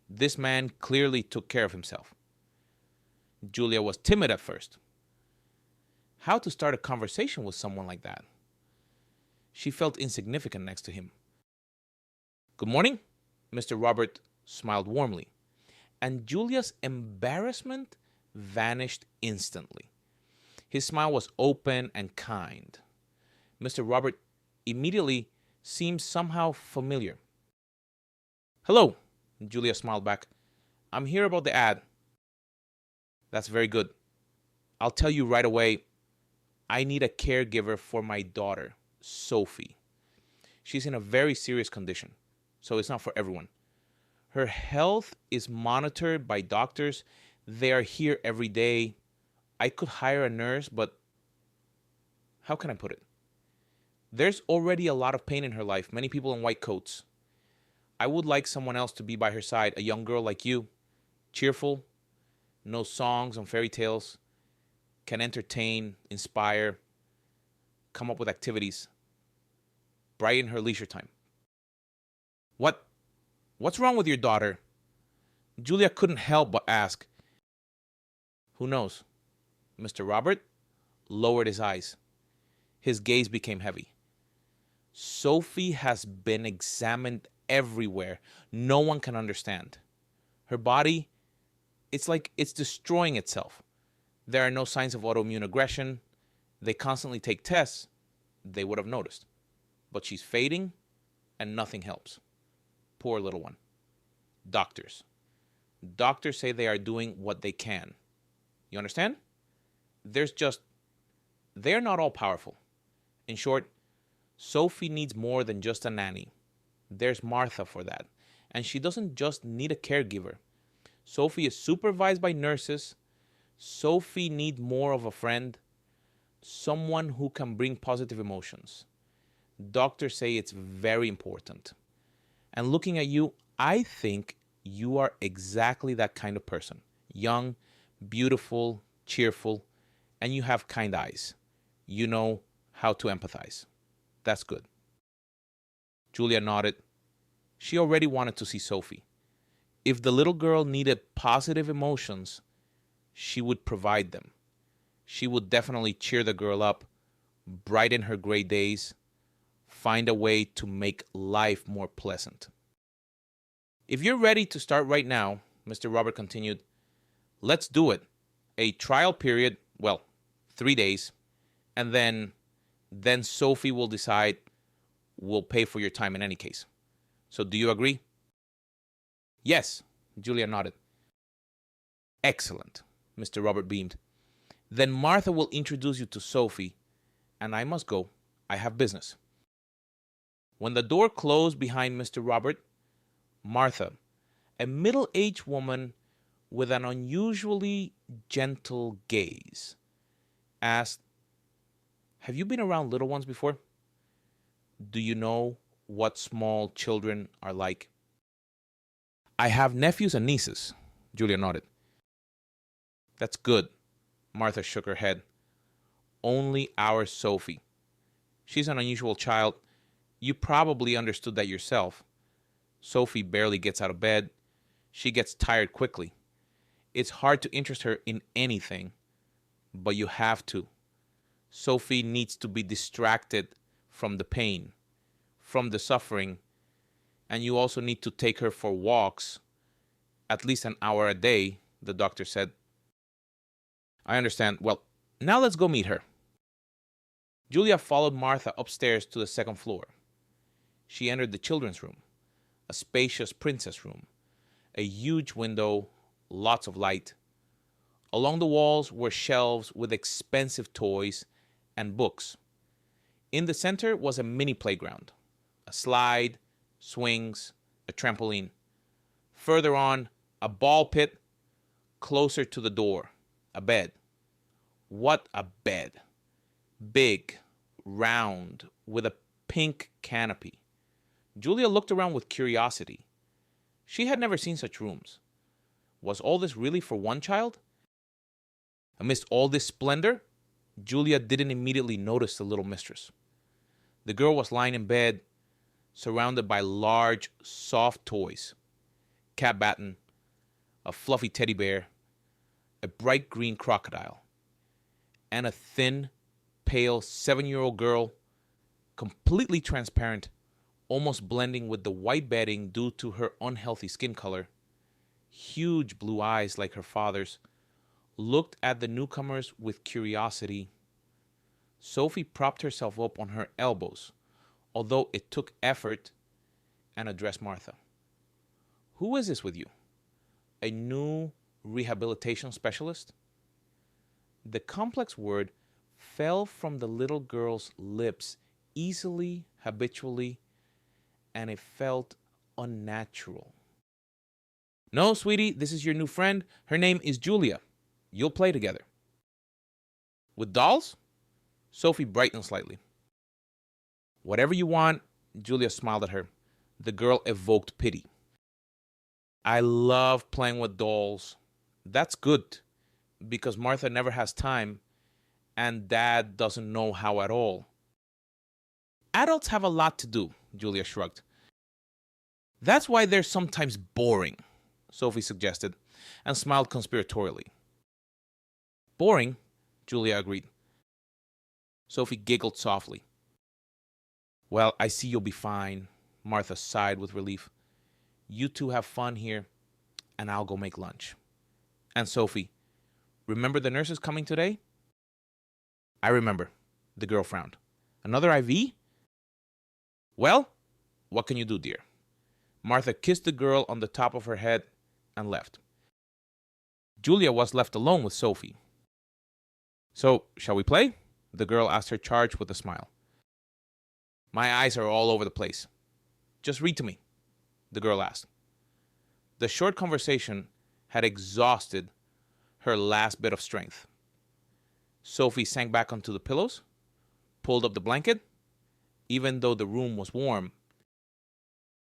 this man clearly took care of himself. Julia was timid at first. How to start a conversation with someone like that? She felt insignificant next to him. Good morning, Mr. Robert smiled warmly, and Julia's embarrassment vanished instantly. His smile was open and kind. Mr. Robert immediately seemed somehow familiar. Hello, Julia smiled back. I'm here about the ad. That's very good. I'll tell you right away, I need a caregiver for my daughter, Sophie. She's in a very serious condition, so it's not for everyone. Her health is monitored by doctors. They are here every day. I could hire a nurse, but how can I put it? There's already a lot of pain in her life, many people in white coats. I would like someone else to be by her side, a young girl like you, cheerful, knows songs and fairy tales, can entertain, inspire, come up with activities, brighten her leisure time. What's wrong with your daughter? Julia couldn't help but ask. Who knows? Mr. Robert lowered his eyes. His gaze became heavy. Sophie has been examined everywhere. No one can understand. Her body, it's like it's destroying itself. There are no signs of autoimmune aggression. They constantly take tests. They would have noticed. But she's fading and nothing helps. Poor little one. Doctors say they are doing what they can. You understand? They're not all powerful. In short, Sophie needs more than just a nanny. There's Martha for that. And she doesn't just need a caregiver. Sophie is supervised by nurses. Sophie needs more of a friend, someone who can bring positive emotions. Doctors say it's very important. And looking at you, I think you are exactly that kind of person. Young, beautiful, cheerful, and you have kind eyes. You know how to empathize. That's good. Julia nodded. She already wanted to see Sophie. If the little girl needed positive emotions, she would provide them. She would definitely cheer the girl up, brighten her gray days, find a way to make life more pleasant. If you're ready to start right now, Mr. Robert continued, let's do it. A trial period, 3 days, and then Sophie will decide we'll pay for your time in any case. So do you agree? Yes, Julia nodded. Excellent, Mr. Robert beamed. Then Martha will introduce you to Sophie, and I must go. I have business. When the door closed behind Mr. Robert, Martha, a middle-aged woman with an unusually gentle gaze, asked, have you been around little ones before? Do you know what small children are like? I have nephews and nieces, Julia nodded. That's good, Martha shook her head. Only our Sophie. She's an unusual child. You probably understood that yourself. Sophie barely gets out of bed. She gets tired quickly. It's hard to interest her in anything, but you have to. Sophie needs to be distracted from the pain, from the suffering, and you also need to take her for walks, at least an hour a day, the doctor said. I understand. Well, now let's go meet her. Julia followed Martha upstairs to the second floor. She entered the children's room, a spacious princess room, a huge window, lots of light. Along the walls were shelves with expensive toys and books. In the center was a mini playground, a slide, swings, a trampoline. Further on, a ball pit. Closer to the door, a bed. What a bed. Big, round, with a pink canopy. Julia looked around with curiosity. She had never seen such rooms. Was all this really for one child? Amidst all this splendor, Julia didn't immediately notice the little mistress. The girl was lying in bed, surrounded by large, soft toys. Cat batten, a fluffy teddy bear, a bright green crocodile, and a thin, pale 7-year-old girl, completely transparent, almost blending with the white bedding due to her unhealthy skin color, huge blue eyes like her father's, looked at the newcomers with curiosity. Sophie propped herself up on her elbows, although it took effort, and addressed Martha. Who is this with you? A new rehabilitation specialist? The complex word fell from the little girl's lips easily, habitually, and it felt unnatural. No, sweetie, this is your new friend. Her name is Julia. You'll play together. With dolls? Sophie brightened slightly. Whatever you want, Julia smiled at her. The girl evoked pity. I love playing with dolls. That's good, because Martha never has time, and Dad doesn't know how at all. Adults have a lot to do, Julia shrugged. That's why they're sometimes boring, Sophie suggested, and smiled conspiratorially. Boring, Julia agreed. Sophie giggled softly. Well, I see you'll be fine, Martha sighed with relief. You two have fun here, and I'll go make lunch. And Sophie, remember the nurse is coming today? I remember, the girl frowned. Another IV? Well, what can you do, dear? Martha kissed the girl on the top of her head and left. Julia was left alone with Sophie. So, shall we play? The girl asked her charge with a smile. My eyes are all over the place. Just read to me, the girl asked. The short conversation had exhausted her last bit of strength. Sophie sank back onto the pillows, pulled up the blanket, even though the room was warm.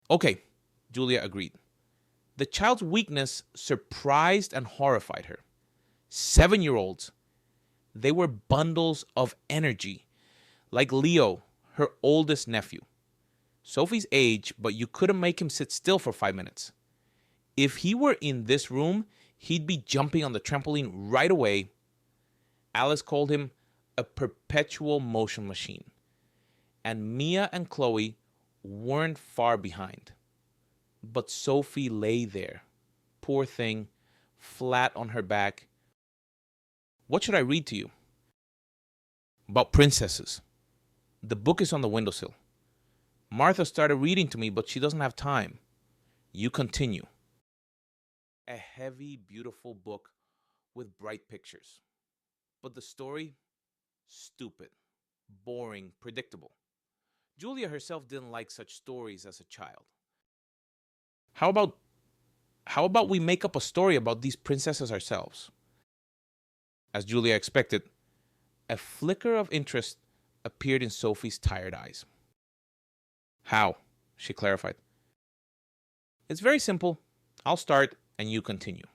Okay, Julia agreed. The child's weakness surprised and horrified her. 7-year-olds. They were bundles of energy, like Leo, her oldest nephew. Sophie's age, but you couldn't make him sit still for 5 minutes. If he were in this room, he'd be jumping on the trampoline right away. Alice called him a perpetual motion machine. And Mia and Chloe weren't far behind. But Sophie lay there, poor thing, flat on her back. What should I read to you? About princesses. The book is on the windowsill. Martha started reading to me, but she doesn't have time. You continue. A heavy, beautiful book with bright pictures. But the story? Stupid, boring, predictable. Julia herself didn't like such stories as a child. How about we make up a story about these princesses ourselves? As Julia expected, a flicker of interest appeared in Sophie's tired eyes. How? She clarified. It's very simple. I'll start and you continue.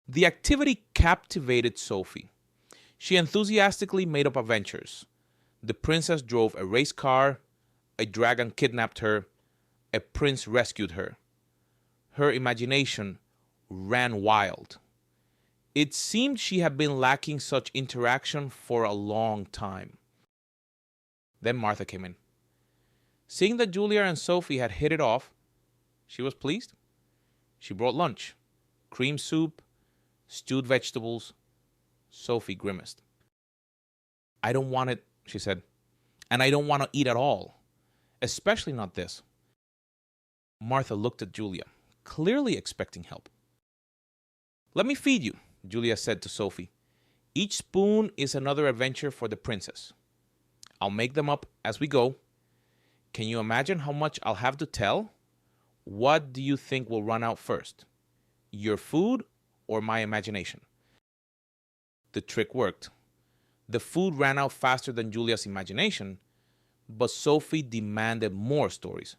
The activity captivated Sophie. She enthusiastically made up adventures. The princess drove a race car, a dragon kidnapped her, a prince rescued her. Her imagination ran wild. It seemed she had been lacking such interaction for a long time. Then Martha came in. Seeing that Julia and Sophie had hit it off, she was pleased. She brought lunch, cream soup, stewed vegetables. Sophie grimaced. I don't want it, she said. And I don't want to eat at all. Especially not this. Martha looked at Julia, clearly expecting help. Let me feed you, Julia said to Sophie. Each spoon is another adventure for the princess. I'll make them up as we go. Can you imagine how much I'll have to tell? What do you think will run out first? Your food or my imagination? The trick worked. The food ran out faster than Julia's imagination, but Sophie demanded more stories.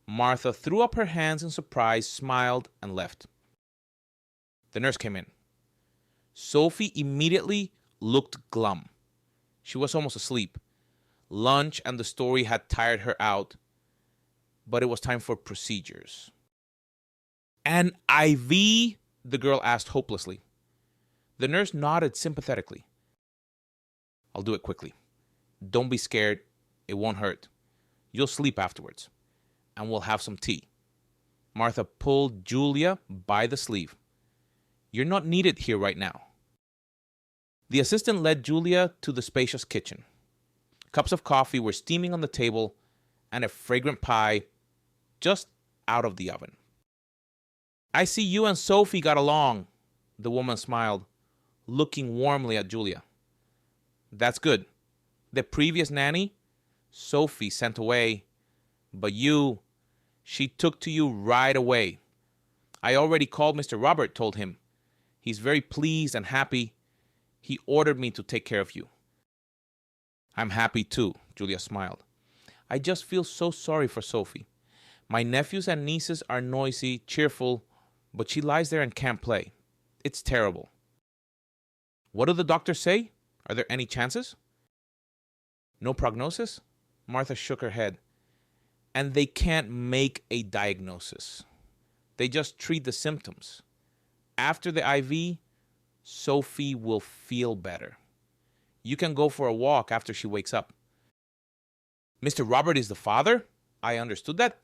Martha threw up her hands in surprise, smiled, and left. The nurse came in. Sophie immediately looked glum. She was almost asleep. Lunch and the story had tired her out, but it was time for procedures. An IV? The girl asked hopelessly. The nurse nodded sympathetically. I'll do it quickly. Don't be scared. It won't hurt. You'll sleep afterwards. And we'll have some tea. Martha pulled Julia by the sleeve. You're not needed here right now. The assistant led Julia to the spacious kitchen. Cups of coffee were steaming on the table and a fragrant pie just out of the oven. I see you and Sophie got along, the woman smiled, looking warmly at Julia. That's good. The previous nanny, Sophie, sent away, but she took to you right away. I already called Mr. Robert, told him. He's very pleased and happy. He ordered me to take care of you. I'm happy too, Julia smiled. I just feel so sorry for Sophie. My nephews and nieces are noisy, cheerful, but she lies there and can't play. It's terrible. What do the doctors say? Are there any chances? No prognosis? Martha shook her head. And they can't make a diagnosis. They just treat the symptoms. After the IV, Sophie will feel better. You can go for a walk after she wakes up. Mr. Robert is the father? I understood that.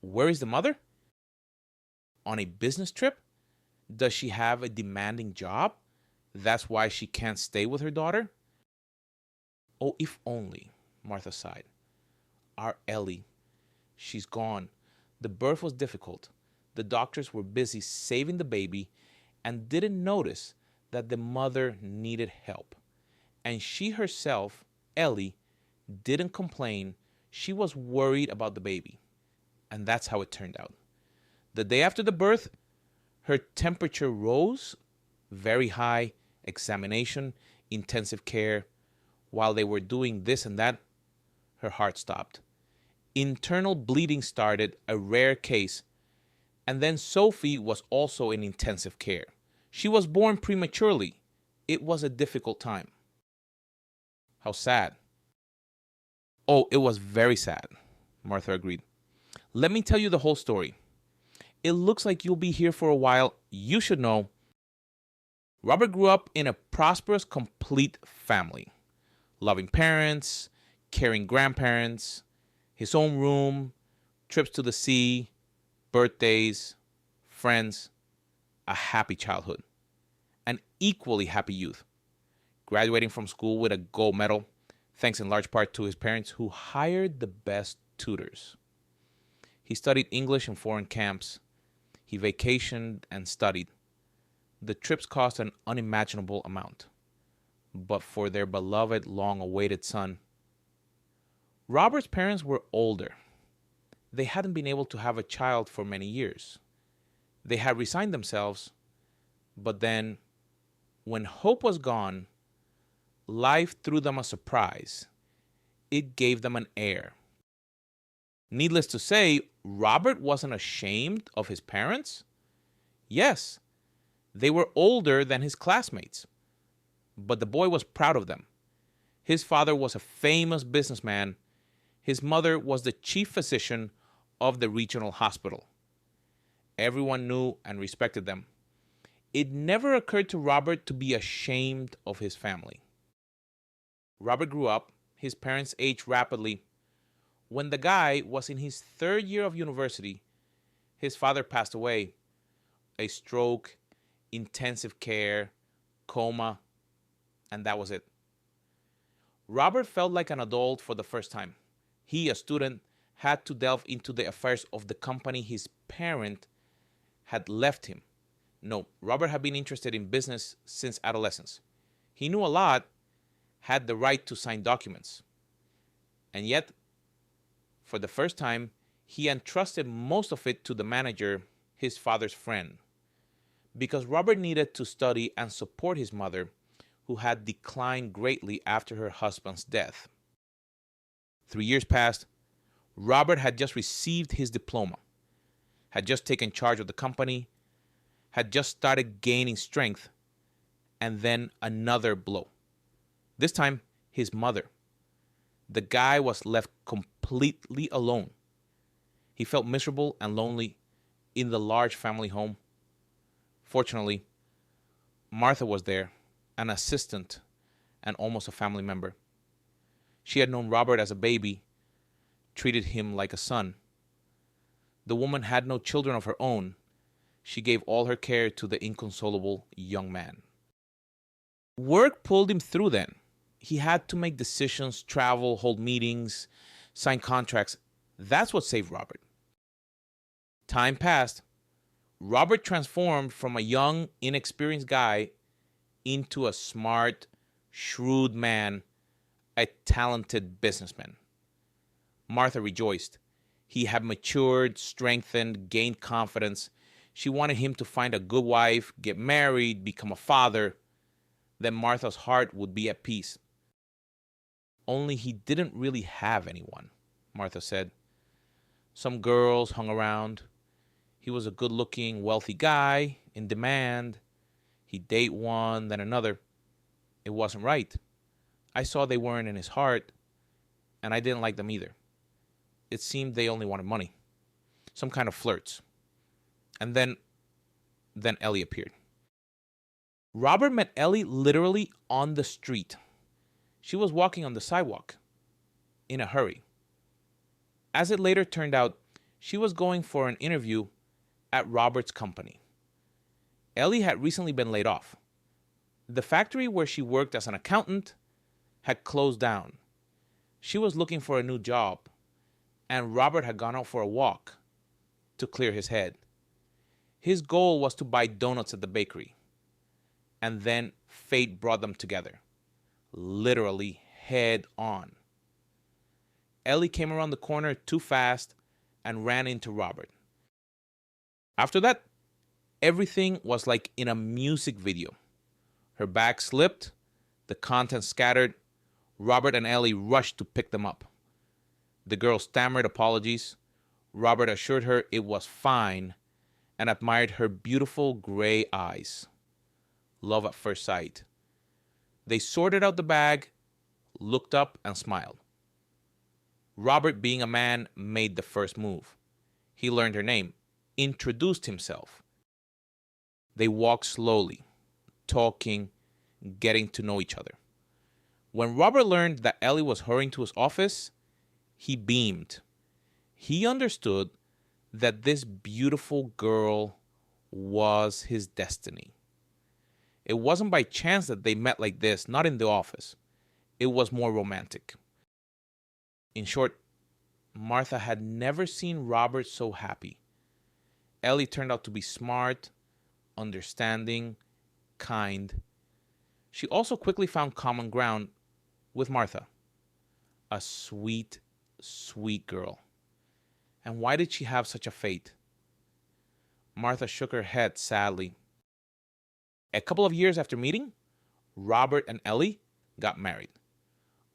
Where is the mother? On a business trip? Does she have a demanding job? That's why she can't stay with her daughter? Oh, if only, Martha sighed. Our Ellie. She's gone. The birth was difficult. The doctors were busy saving the baby and didn't notice that the mother needed help. And she herself, Ellie, didn't complain. She was worried about the baby. And that's how it turned out. The day after the birth, her temperature rose, very high, examination, intensive care. While they were doing this and that, her heart stopped. Internal bleeding started, a rare case. And then Sophie was also in intensive care. She was born prematurely. It was a difficult time. How sad. Oh, it was very sad, Martha agreed. Let me tell you the whole story. It looks like you'll be here for a while. You should know. Robert grew up in a prosperous, complete family. Loving parents, caring grandparents, his own room, trips to the sea, birthdays, friends, a happy childhood, an equally happy youth, graduating from school with a gold medal, thanks in large part to his parents who hired the best tutors. He studied English in foreign camps. He vacationed and studied. The trips cost an unimaginable amount. But for their beloved, long-awaited son, Robert's parents were older. They hadn't been able to have a child for many years. They had resigned themselves, but then, when hope was gone, life threw them a surprise. It gave them an heir. Needless to say, Robert wasn't ashamed of his parents. Yes, they were older than his classmates, but the boy was proud of them. His father was a famous businessman. His mother was the chief physician of the regional hospital. Everyone knew and respected them. It never occurred to Robert to be ashamed of his family. Robert grew up. His parents aged rapidly. When the guy was in his third year of university, his father passed away. A stroke, intensive care, coma, and that was it. Robert felt like an adult for the first time. He, a student, had to delve into the affairs of the company his parent had left him. No, Robert had been interested in business since adolescence. He knew a lot, had the right to sign documents. And yet, for the first time, he entrusted most of it to the manager, his father's friend. Because Robert needed to study and support his mother, who had declined greatly after her husband's death. 3 years passed. Robert had just received his diploma, had just taken charge of the company, had just started gaining strength, and then another blow. This time, his mother. The guy was left completely alone. He felt miserable and lonely in the large family home. Fortunately, Martha was there, an assistant and almost a family member. She had known Robert as a baby, treated him like a son. The woman had no children of her own. she gave all her care to the inconsolable young man. Work pulled him through then. He had to make decisions, travel, hold meetings, sign contracts. That's what saved Robert. Time passed. Robert transformed from a young, inexperienced guy into a smart, shrewd man, a talented businessman. Martha rejoiced. He had matured, strengthened, gained confidence. She wanted him to find a good wife, get married, become a father. Then Martha's heart would be at peace. Only he didn't really have anyone, Martha said. Some girls hung around. He was a good-looking, wealthy guy, in demand. He'd date one, then another. It wasn't right. I saw they weren't in his heart, and I didn't like them either. It seemed they only wanted money. Some kind of flirts. And then Ellie appeared. Robert met Ellie literally on the street. She was walking on the sidewalk, in a hurry. As it later turned out, she was going for an interview at Robert's company. Ellie had recently been laid off. The factory where she worked as an accountant had closed down. She was looking for a new job, and Robert had gone out for a walk to clear his head. His goal was to buy donuts at the bakery. And then fate brought them together, literally head on. Ellie came around the corner too fast and ran into Robert. After that, everything was like in a music video. Her bag slipped, the contents scattered. Robert and Ellie rushed to pick them up. The girl stammered apologies. Robert assured her it was fine and admired her beautiful gray eyes. Love at first sight. They sorted out the bag, looked up, and smiled. Robert, being a man, made the first move. He learned her name, introduced himself. They walked slowly, talking, getting to know each other. When Robert learned that Ellie was hurrying to his office, he beamed. He understood that this beautiful girl was his destiny. It wasn't by chance that they met like this, not in the office. It was more romantic. In short, Martha had never seen Robert so happy. Ellie turned out to be smart, understanding, kind. She also quickly found common ground with Martha. A sweet, sweet girl. And why did she have such a fate? Martha shook her head sadly. A couple of years after meeting, Robert and Ellie got married.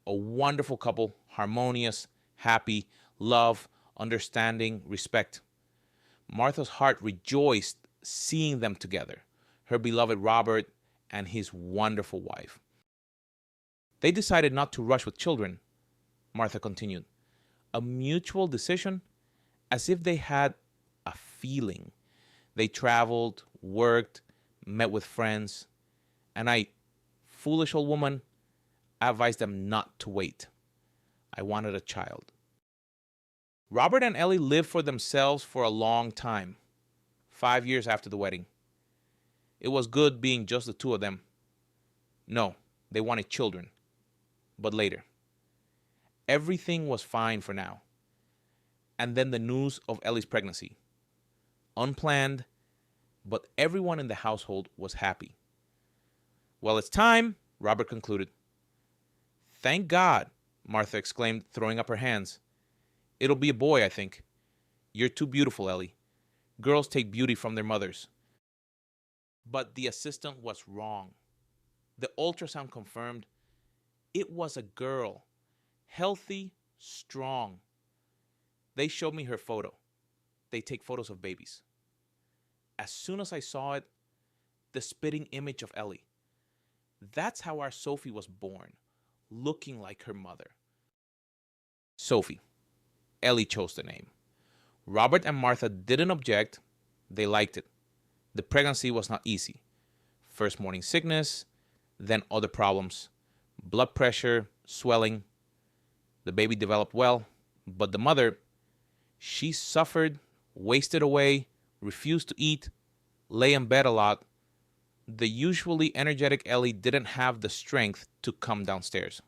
A wonderful couple, harmonious, happy, love, understanding, respect. Martha's heart rejoiced seeing them together, her beloved Robert and his wonderful wife. They decided not to rush with children, Martha continued. A mutual decision, as if they had a feeling. They traveled, worked, met with friends, and I, foolish old woman, advised them not to wait. I wanted a child. Robert and Ellie lived for themselves for a long time, 5 years after the wedding. It was good being just the two of them. No, they wanted children, but later. Everything was fine for now. And then the news of Ellie's pregnancy. Unplanned, but everyone in the household was happy. Well, it's time, Robert concluded. Thank God, Martha exclaimed, throwing up her hands. It'll be a boy, I think. You're too beautiful, Ellie. Girls take beauty from their mothers. But the assistant was wrong. The ultrasound confirmed it was a girl. Healthy, strong. They showed me her photo. They take photos of babies. As soon as I saw it, the spitting image of Ellie. That's how our Sophie was born, looking like her mother. Sophie. Ellie chose the name. Robert and Martha didn't object. They liked it. The pregnancy was not easy. First morning sickness, then other problems. Blood pressure, swelling. The baby developed well, but the mother, she suffered, wasted away, refused to eat, lay in bed a lot, the usually energetic Ellie didn't have the strength to come downstairs.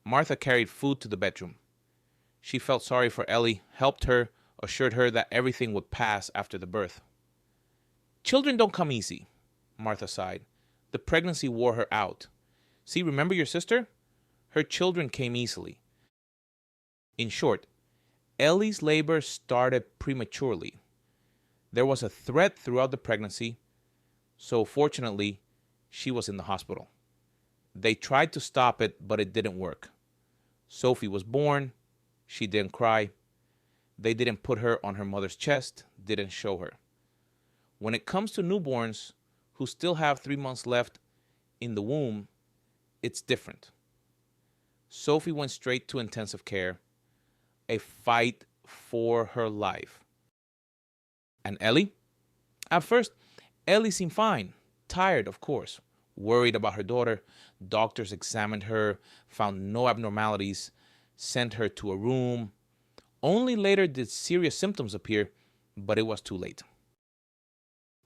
Martha carried food to the bedroom. She felt sorry for Ellie, helped her, assured her that everything would pass after the birth. Children don't come easy, Martha sighed. The pregnancy wore her out. See, remember your sister? Her children came easily. In short, Ellie's labor started prematurely. There was a threat throughout the pregnancy, so fortunately, she was in the hospital. They tried to stop it, but it didn't work. Sophie was born. She didn't cry. They didn't put her on her mother's chest, didn't show her. When it comes to newborns who still have 3 months left in the womb, it's different. Sophie went straight to intensive care, a fight for her life. And Ellie? At first, Ellie seemed fine, tired, of course, worried about her daughter. Doctors examined her, found no abnormalities, sent her to a room. Only later did serious symptoms appear, but it was too late.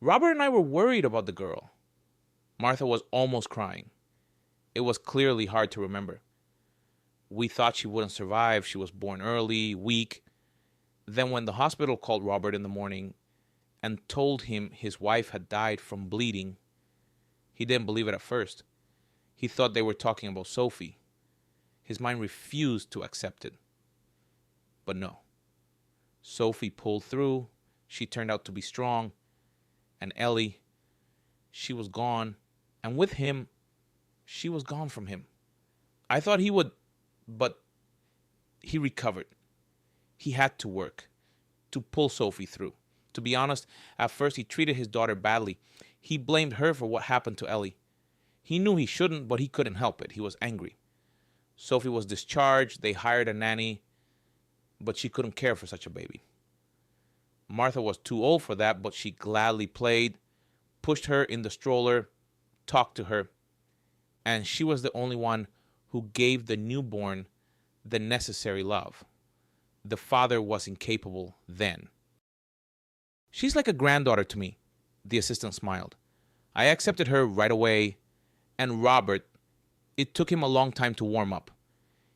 Robert and I were worried about the girl. Martha was almost crying. It was clearly hard to remember. We thought she wouldn't survive. She was born early, weak. Then when the hospital called Robert in the morning and told him his wife had died from bleeding, he didn't believe it at first. He thought they were talking about Sophie. His mind refused to accept it. But no. Sophie pulled through. She turned out to be strong. And Ellie, she was gone. And with him, she was gone from him. I thought he would, but he recovered. He had to work to pull Sophie through. To be honest, at first he treated his daughter badly. He blamed her for what happened to Ellie. He knew he shouldn't, but he couldn't help it. He was angry. Sophie was discharged. They hired a nanny, but she couldn't care for such a baby. Martha was too old for that, but she gladly played, pushed her in the stroller, talked to her, and she was the only one who gave the newborn the necessary love. The father was incapable then. She's like a granddaughter to me, the assistant smiled. I accepted her right away, and Robert, it took him a long time to warm up.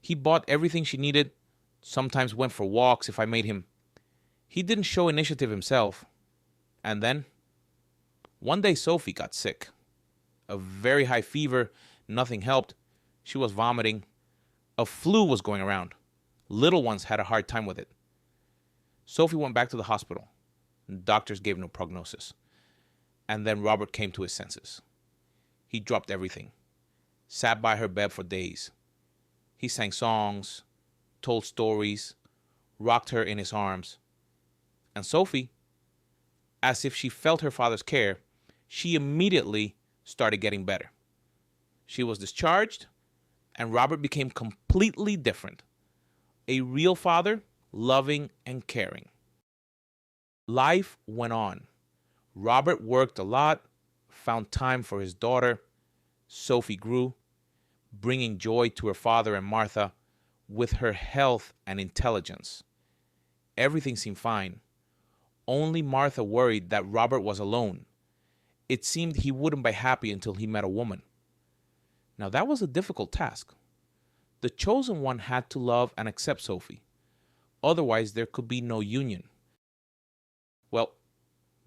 He bought everything she needed, sometimes went for walks if I made him. He didn't show initiative himself. And then, one day Sophie got sick. A very high fever, nothing helped. She was vomiting. A flu was going around. Little ones had a hard time with it. Sophie went back to the hospital. Doctors gave no prognosis. And then Robert came to his senses. He dropped everything. Sat by her bed for days. He sang songs, told stories, rocked her in his arms. And Sophie, as if she felt her father's care, she immediately started getting better. She was discharged, and Robert became completely different. A real father, loving and caring. Life went on. Robert worked a lot, found time for his daughter. Sophie grew, bringing joy to her father and Martha with her health and intelligence. Everything seemed fine. Only Martha worried that Robert was alone. It seemed he wouldn't be happy until he met a woman. Now that was a difficult task. The chosen one had to love and accept Sophie. Otherwise, there could be no union. Well,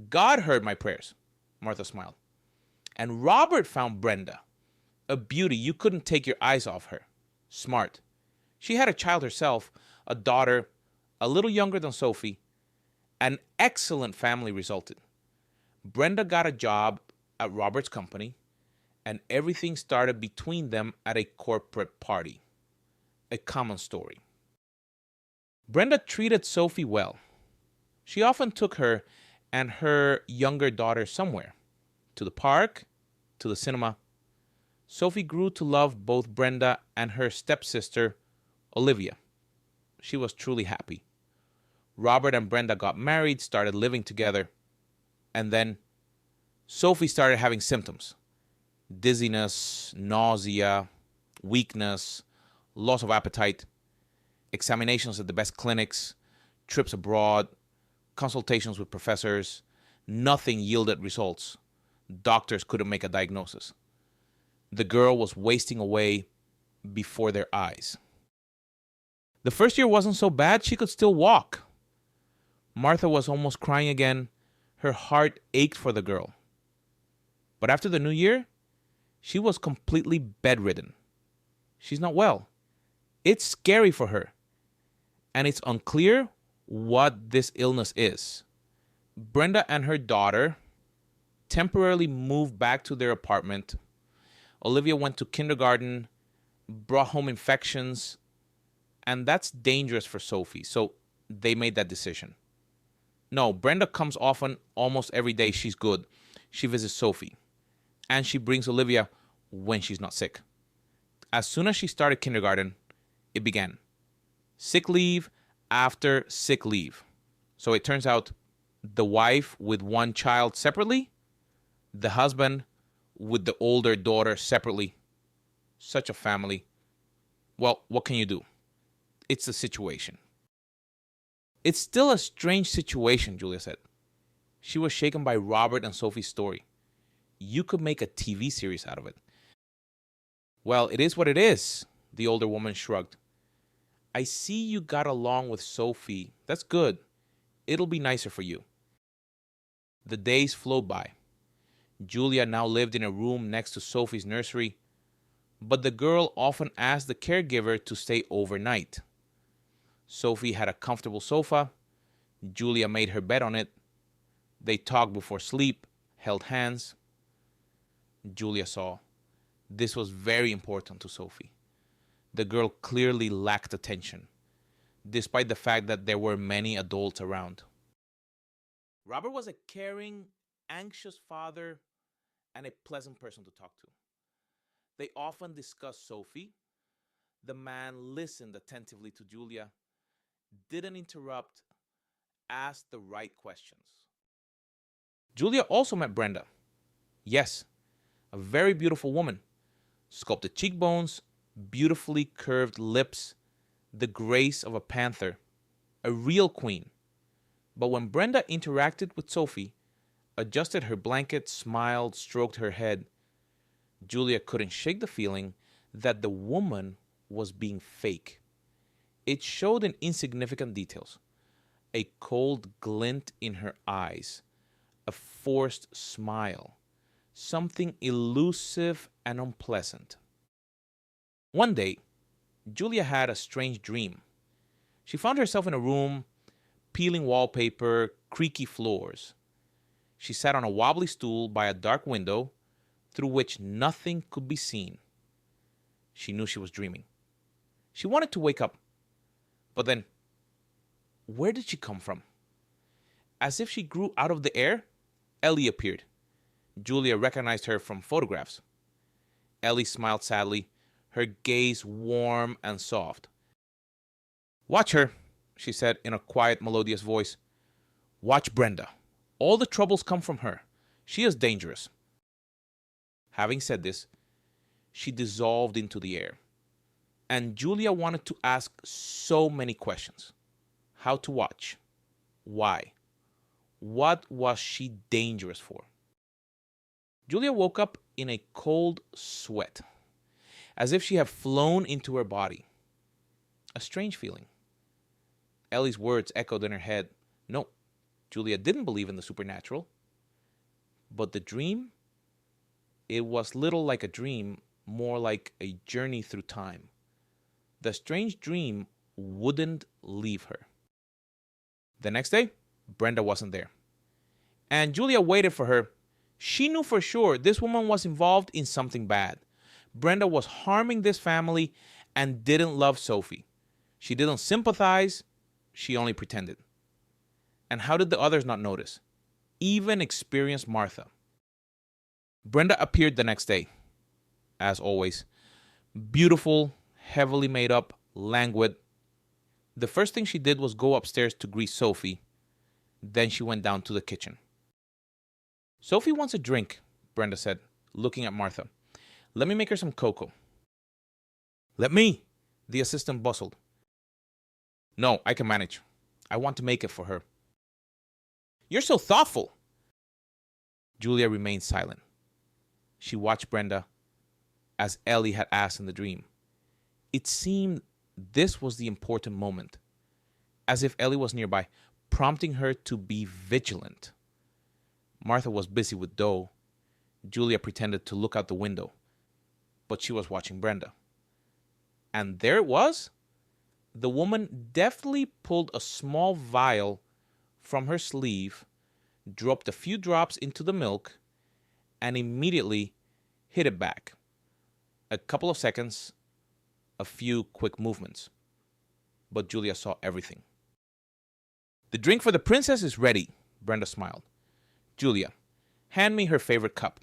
God heard my prayers, Martha smiled. And Robert found Brenda, a beauty. You couldn't take your eyes off her. Smart. She had a child herself, a daughter, a little younger than Sophie. An excellent family resulted. Brenda got a job at Robert's company, and everything started between them at a corporate party. A common story. Brenda treated Sophie well. She often took her and her younger daughter somewhere, to the park, to the cinema. Sophie grew to love both Brenda and her stepsister, Olivia. She was truly happy. Robert and Brenda got married, started living together, and then Sophie started having symptoms. Dizziness, nausea, weakness, loss of appetite, examinations at the best clinics, trips abroad, consultations with professors. Nothing yielded results. Doctors couldn't make a diagnosis. The girl was wasting away before their eyes. The first year wasn't so bad. She could still walk. Martha was almost crying again. Her heart ached for the girl. But after the new year, she was completely bedridden. She's not well. It's scary for her. And it's unclear what this illness is. Brenda and her daughter temporarily moved back to their apartment. Olivia went to kindergarten, brought home infections, and that's dangerous for Sophie. So they made that decision. No, Brenda comes often, almost every day. She's good. She visits Sophie. And she brings Olivia when she's not sick. As soon as she started kindergarten, it began. Sick leave after sick leave. So it turns out the wife with one child separately, the husband with the older daughter separately. Such a family. Well, what can you do? It's the situation. It's still a strange situation, Julia said. She was shaken by Robert and Sophie's story. You could make a TV series out of it. Well, it is what it is, the older woman shrugged. I see you got along with Sophie. That's good. It'll be nicer for you. The days flowed by. Julia now lived in a room next to Sophie's nursery, but the girl often asked the caregiver to stay overnight. Sophie had a comfortable sofa. Julia made her bed on it. They talked before sleep, held hands. Julia saw this was very important to Sophie. The girl clearly lacked attention, despite the fact that there were many adults around. Robert was a caring, anxious father and a pleasant person to talk to. They often discussed Sophie. The man listened attentively to Julia, didn't interrupt, asked the right questions. Julia also met Brenda. Yes, a very beautiful woman. Sculpted cheekbones, beautifully curved lips, the grace of a panther, a real queen. But when Brenda interacted with Sophie, adjusted her blanket, smiled, stroked her head, Julia couldn't shake the feeling that the woman was being fake. It showed in insignificant details. A cold glint in her eyes, a forced smile, something elusive and unpleasant. One day, Julia had a strange dream. She found herself in a room, peeling wallpaper, creaky floors. She sat on a wobbly stool by a dark window through which nothing could be seen. She knew she was dreaming. She wanted to wake up. But then, where did she come from? As if she grew out of the air, Ellie appeared. Julia recognized her from photographs. Ellie smiled sadly, her gaze warm and soft. Watch her, she said in a quiet, melodious voice. Watch Brenda. All the troubles come from her. She is dangerous. Having said this, she dissolved into the air. And Julia wanted to ask so many questions. How to watch? Why? What was she dangerous for? Julia woke up in a cold sweat, as if she had flown into her body. A strange feeling. Ellie's words echoed in her head. No, Julia didn't believe in the supernatural. But the dream? It was little like a dream, more like a journey through time. The strange dream wouldn't leave her. The next day, Brenda wasn't there. And Julia waited for her. She knew for sure this woman was involved in something bad. Brenda was harming this family and didn't love Sophie. She didn't sympathize. She only pretended. And how did the others not notice? Even experienced Martha. Brenda appeared the next day, as always. Beautiful, heavily made up, languid. The first thing she did was go upstairs to greet Sophie. Then she went down to the kitchen. Sophie wants a drink, Brenda said, looking at Martha. Let me make her some cocoa. Let me, the assistant bustled. No, I can manage. I want to make it for her. You're so thoughtful. Julia remained silent. She watched Brenda as Ellie had asked in the dream. It seemed this was the important moment, as if Ellie was nearby, prompting her to be vigilant. Martha was busy with dough. Julia pretended to look out the window, but she was watching Brenda. And there it was. The woman deftly pulled a small vial from her sleeve, dropped a few drops into the milk, and immediately hid it back. A couple of seconds, a few quick movements. But Julia saw everything. "The drink for the princess is ready," Brenda smiled. "Julia, hand me her favorite cup."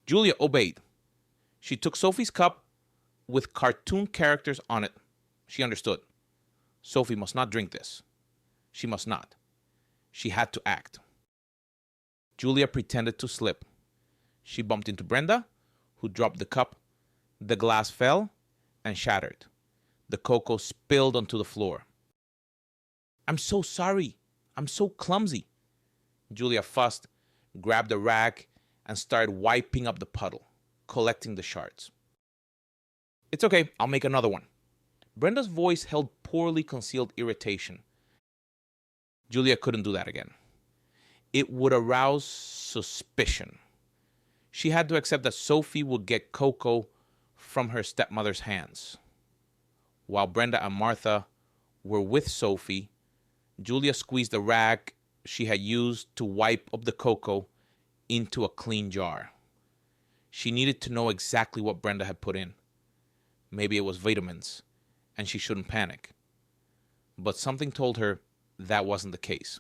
Julia obeyed. She took Sophie's cup with cartoon characters on it. She understood. Sophie must not drink this. She must not. She had to act. Julia pretended to slip. She bumped into Brenda, who dropped the cup. The glass fell and shattered. The cocoa spilled onto the floor. "I'm so sorry. I'm so clumsy." Julia fussed, grabbed a rag, and started wiping up the puddle, collecting the shards. "It's okay. I'll make another one." Brenda's voice held poorly concealed irritation. Julia couldn't do that again. It would arouse suspicion. She had to accept that Sophie would get cocoa from her stepmother's hands. While Brenda and Martha were with Sophie, Julia squeezed a rag she had used to wipe up the cocoa into a clean jar. She needed to know exactly what Brenda had put in. Maybe it was vitamins, and she shouldn't panic. But something told her that wasn't the case.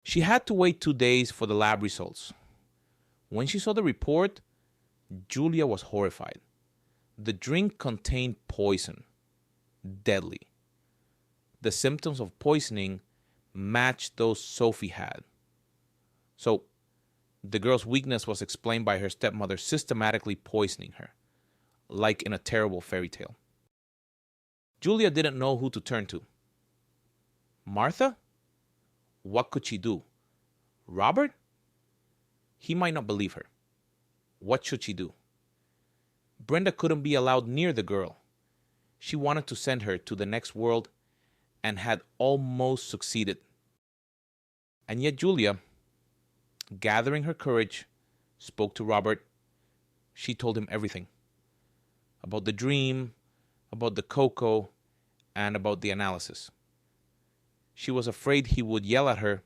She had to wait 2 days for the lab results. When she saw the report, Julia was horrified. The drink contained poison. Deadly. The symptoms of poisoning matched those Sophie had. So, the girl's weakness was explained by her stepmother systematically poisoning her, like in a terrible fairy tale. Julia didn't know who to turn to. Martha? What could she do? Robert? He might not believe her. What should she do? Brenda couldn't be allowed near the girl. She wanted to send her to the next world and had almost succeeded. And yet Julia, gathering her courage, spoke to Robert. She told him everything. About the dream, about the cocoa, and about the analysis. She was afraid he would yell at her,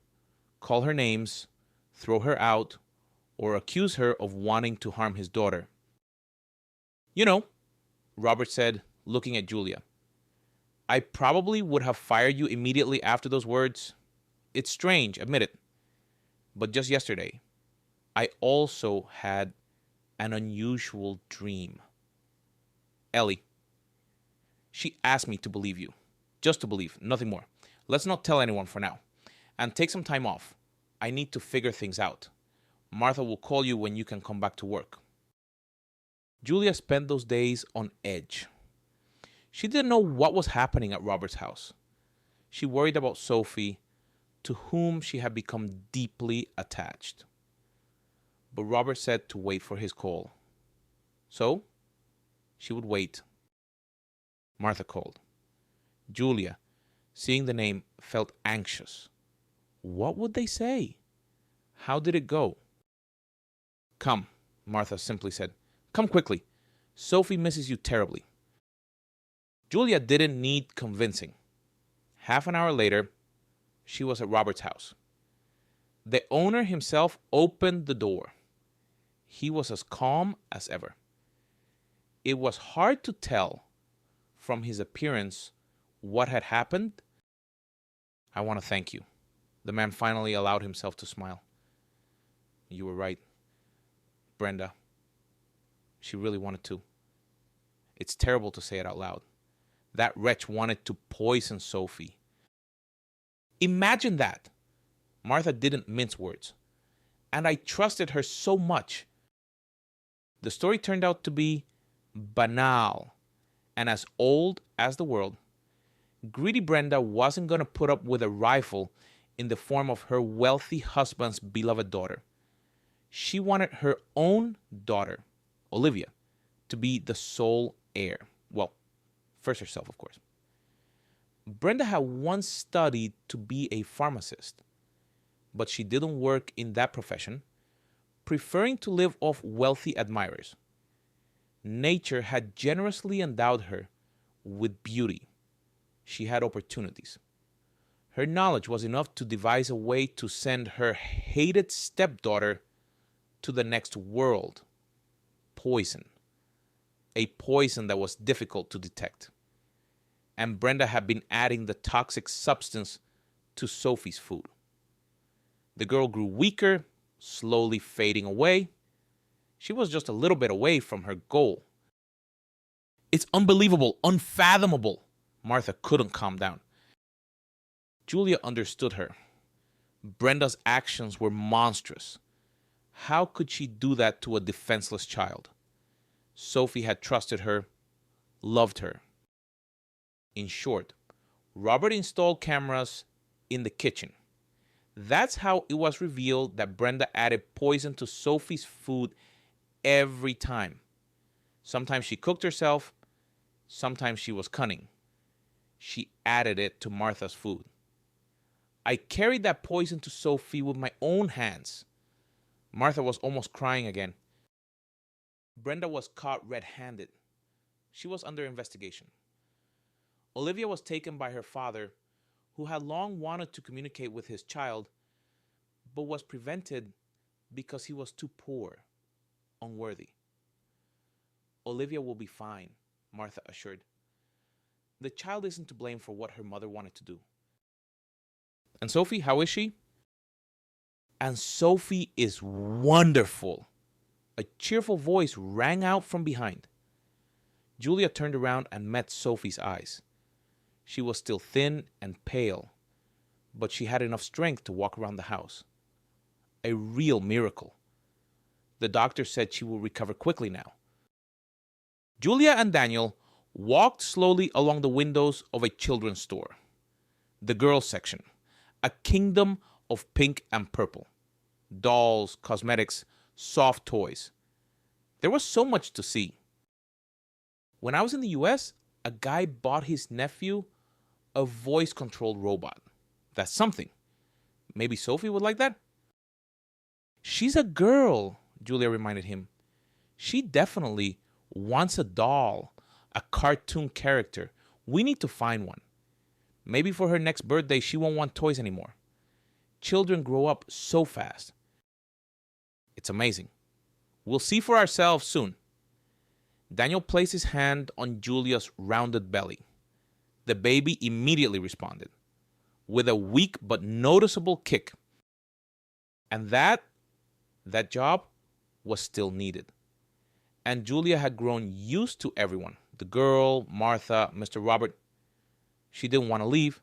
call her names, throw her out, or accuse her of wanting to harm his daughter. "You know," Robert said, looking at Julia, "I probably would have fired you immediately after those words. It's strange, admit it. But just yesterday, I also had an unusual dream. Ellie, she asked me to believe you. Just to believe, nothing more. Let's not tell anyone for now. And take some time off. I need to figure things out. Martha will call you when you can come back to work." Julia spent those days on edge. She didn't know what was happening at Robert's house. She worried about Sophie, to whom she had become deeply attached. But Robert said to wait for his call. So, she would wait. Martha called. Julia, seeing the name, felt anxious. What would they say? How did it go? "Come," Martha simply said. "Come quickly. Sophie misses you terribly." Julia didn't need convincing. Half an hour later, she was at Robert's house. The owner himself opened the door. He was as calm as ever. It was hard to tell from his appearance what had happened. "I want to thank you." The man finally allowed himself to smile. "You were right. Brenda, she really wanted to. It's terrible to say it out loud. That wretch wanted to poison Sophie. Imagine that." Martha didn't mince words. "And I trusted her so much." The story turned out to be banal and as old as the world. Greedy Brenda wasn't going to put up with a rifle in the form of her wealthy husband's beloved daughter. She wanted her own daughter, Olivia, to be the sole heir. Well, first herself, of course. Brenda had once studied to be a pharmacist, but she didn't work in that profession, preferring to live off wealthy admirers. Nature had generously endowed her with beauty. She had opportunities. Her knowledge was enough to devise a way to send her hated stepdaughter to the next world. Poison. A poison that was difficult to detect. And Brenda had been adding the toxic substance to Sophie's food. The girl grew weaker, slowly fading away. She was just a little bit away from her goal. It's unbelievable, unfathomable. Martha couldn't calm down. Julia understood her. Brenda's actions were monstrous. How could she do that to a defenseless child? Sophie had trusted her, loved her. In short, Robert installed cameras in the kitchen. That's how it was revealed that Brenda added poison to Sophie's food every time. Sometimes she cooked herself, sometimes she was cunning. She added it to Martha's food. I carried that poison to Sophie with my own hands. Martha was almost crying again. Brenda was caught red-handed. She was under investigation. Olivia was taken by her father, who had long wanted to communicate with his child, but was prevented because he was too poor, unworthy. Olivia will be fine, Martha assured. The child isn't to blame for what her mother wanted to do. And Sophie, how is she? And Sophie is wonderful. A cheerful voice rang out from behind. Julia turned around and met Sophie's eyes. She was still thin and pale, but she had enough strength to walk around the house. A real miracle. The doctor said she will recover quickly now. Julia and Daniel walked slowly along the windows of a children's store. The girls' section, a kingdom of pink and purple. Dolls, cosmetics, soft toys. There was so much to see. When I was in the US, a guy bought his nephew a voice-controlled robot. That's something. Maybe Sophie would like that? She's a girl, Julia reminded him. She definitely wants a doll, a cartoon character. We need to find one. Maybe for her next birthday, she won't want toys anymore. Children grow up so fast. It's amazing. We'll see for ourselves soon. Daniel placed his hand on Julia's rounded belly. The baby immediately responded, with a weak but noticeable kick. And that job was still needed. And Julia had grown used to everyone. The girl, Martha, Mr. Robert. She didn't want to leave.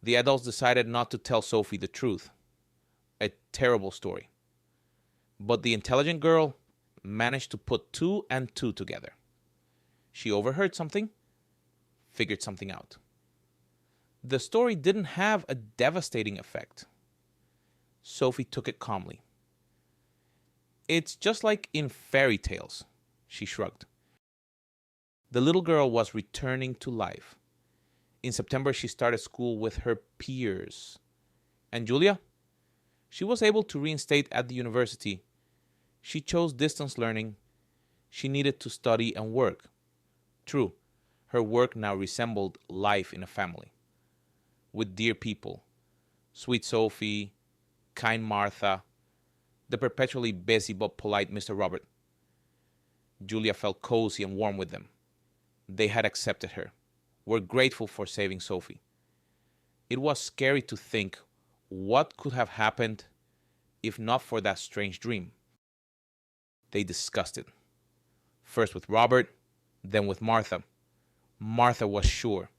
The adults decided not to tell Sophie the truth. A terrible story. But the intelligent girl managed to put two and two together. She overheard something, figured something out. The story didn't have a devastating effect. Sophie took it calmly. It's just like in fairy tales, she shrugged. The little girl was returning to life. In September, she started school with her peers. And Julia? She was able to reinstate at the university. She chose distance learning. She needed to study and work. True, her work now resembled life in a family. With dear people, sweet Sophie, kind Martha, the perpetually busy but polite Mr. Robert. Julia felt cozy and warm with them. They had accepted her, were grateful for saving Sophie. It was scary to think what could have happened if not for that strange dream. They discussed it. First with Robert, then with Martha. Martha was sure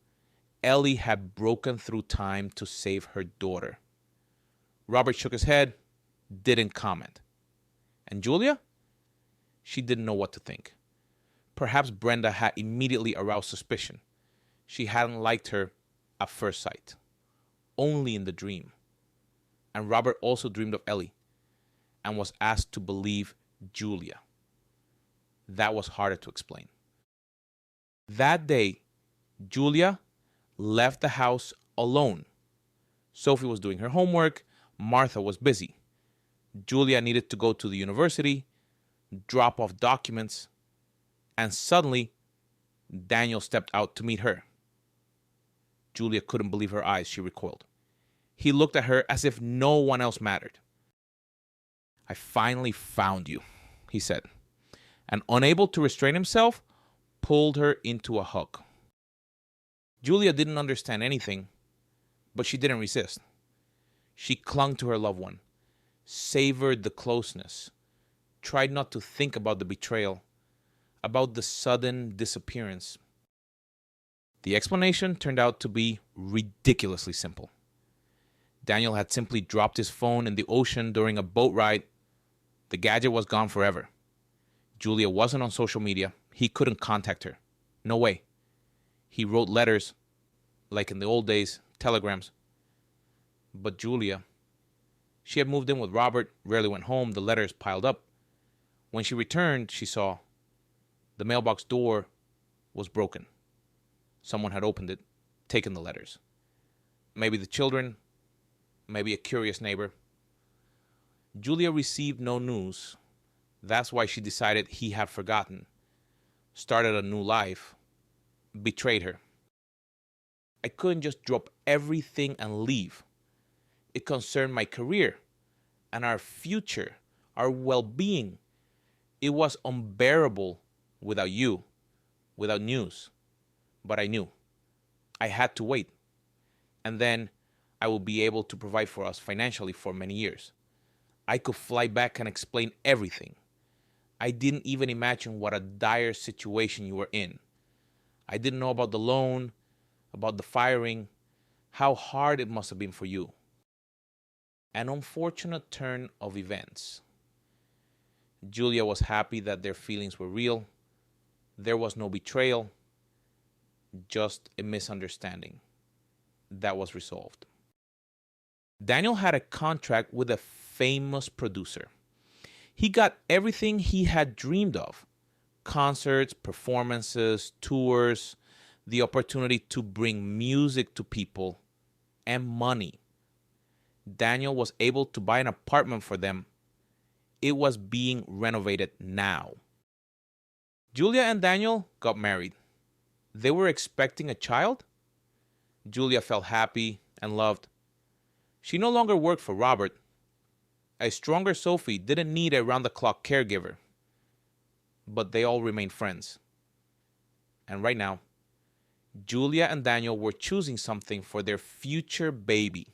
Ellie had broken through time to save her daughter. Robert shook his head, didn't comment. And Julia? She didn't know what to think. Perhaps Brenda had immediately aroused suspicion. She hadn't liked her at first sight. Only in the dream. And Robert also dreamed of Ellie and was asked to believe Julia. That was harder to explain. That day, Julia left the house alone. Sophie was doing her homework. Martha was busy. Julia needed to go to the university, drop off documents, and suddenly, Daniel stepped out to meet her. Julia couldn't believe her eyes. She recoiled. He looked at her as if no one else mattered. "I finally found you," he said, and unable to restrain himself, pulled her into a hug. Julia didn't understand anything, but she didn't resist. She clung to her loved one, savored the closeness, tried not to think about the betrayal, about the sudden disappearance. The explanation turned out to be ridiculously simple. Daniel had simply dropped his phone in the ocean during a boat ride. The gadget was gone forever. Julia wasn't on social media. He couldn't contact her. No way. He wrote letters, like in the old days, telegrams. But Julia, she had moved in with Robert, rarely went home, the letters piled up. When she returned, she saw the mailbox door was broken. Someone had opened it, taken the letters. Maybe the children, maybe a curious neighbor. Julia received no news. That's why she decided he had forgotten, started a new life, betrayed her. I couldn't just drop everything and leave. It concerned my career and our future, our well-being. It was unbearable without you, without news. But I knew. I had to wait. And then I would be able to provide for us financially for many years. I could fly back and explain everything. I didn't even imagine what a dire situation you were in. I didn't know about the loan, about the firing, how hard it must have been for you. An unfortunate turn of events. Julia was happy that their feelings were real. There was no betrayal, just a misunderstanding that was resolved. Daniel had a contract with a famous producer. He got everything he had dreamed of: concerts, performances, tours, the opportunity to bring music to people, and money. Daniel was able to buy an apartment for them. It was being renovated now. Julia and Daniel got married. They were expecting a child. Julia felt happy and loved. She no longer worked for Robert. A stronger Sophie didn't need a round-the-clock caregiver. But they all remained friends. And right now, Julia and Daniel were choosing something for their future baby.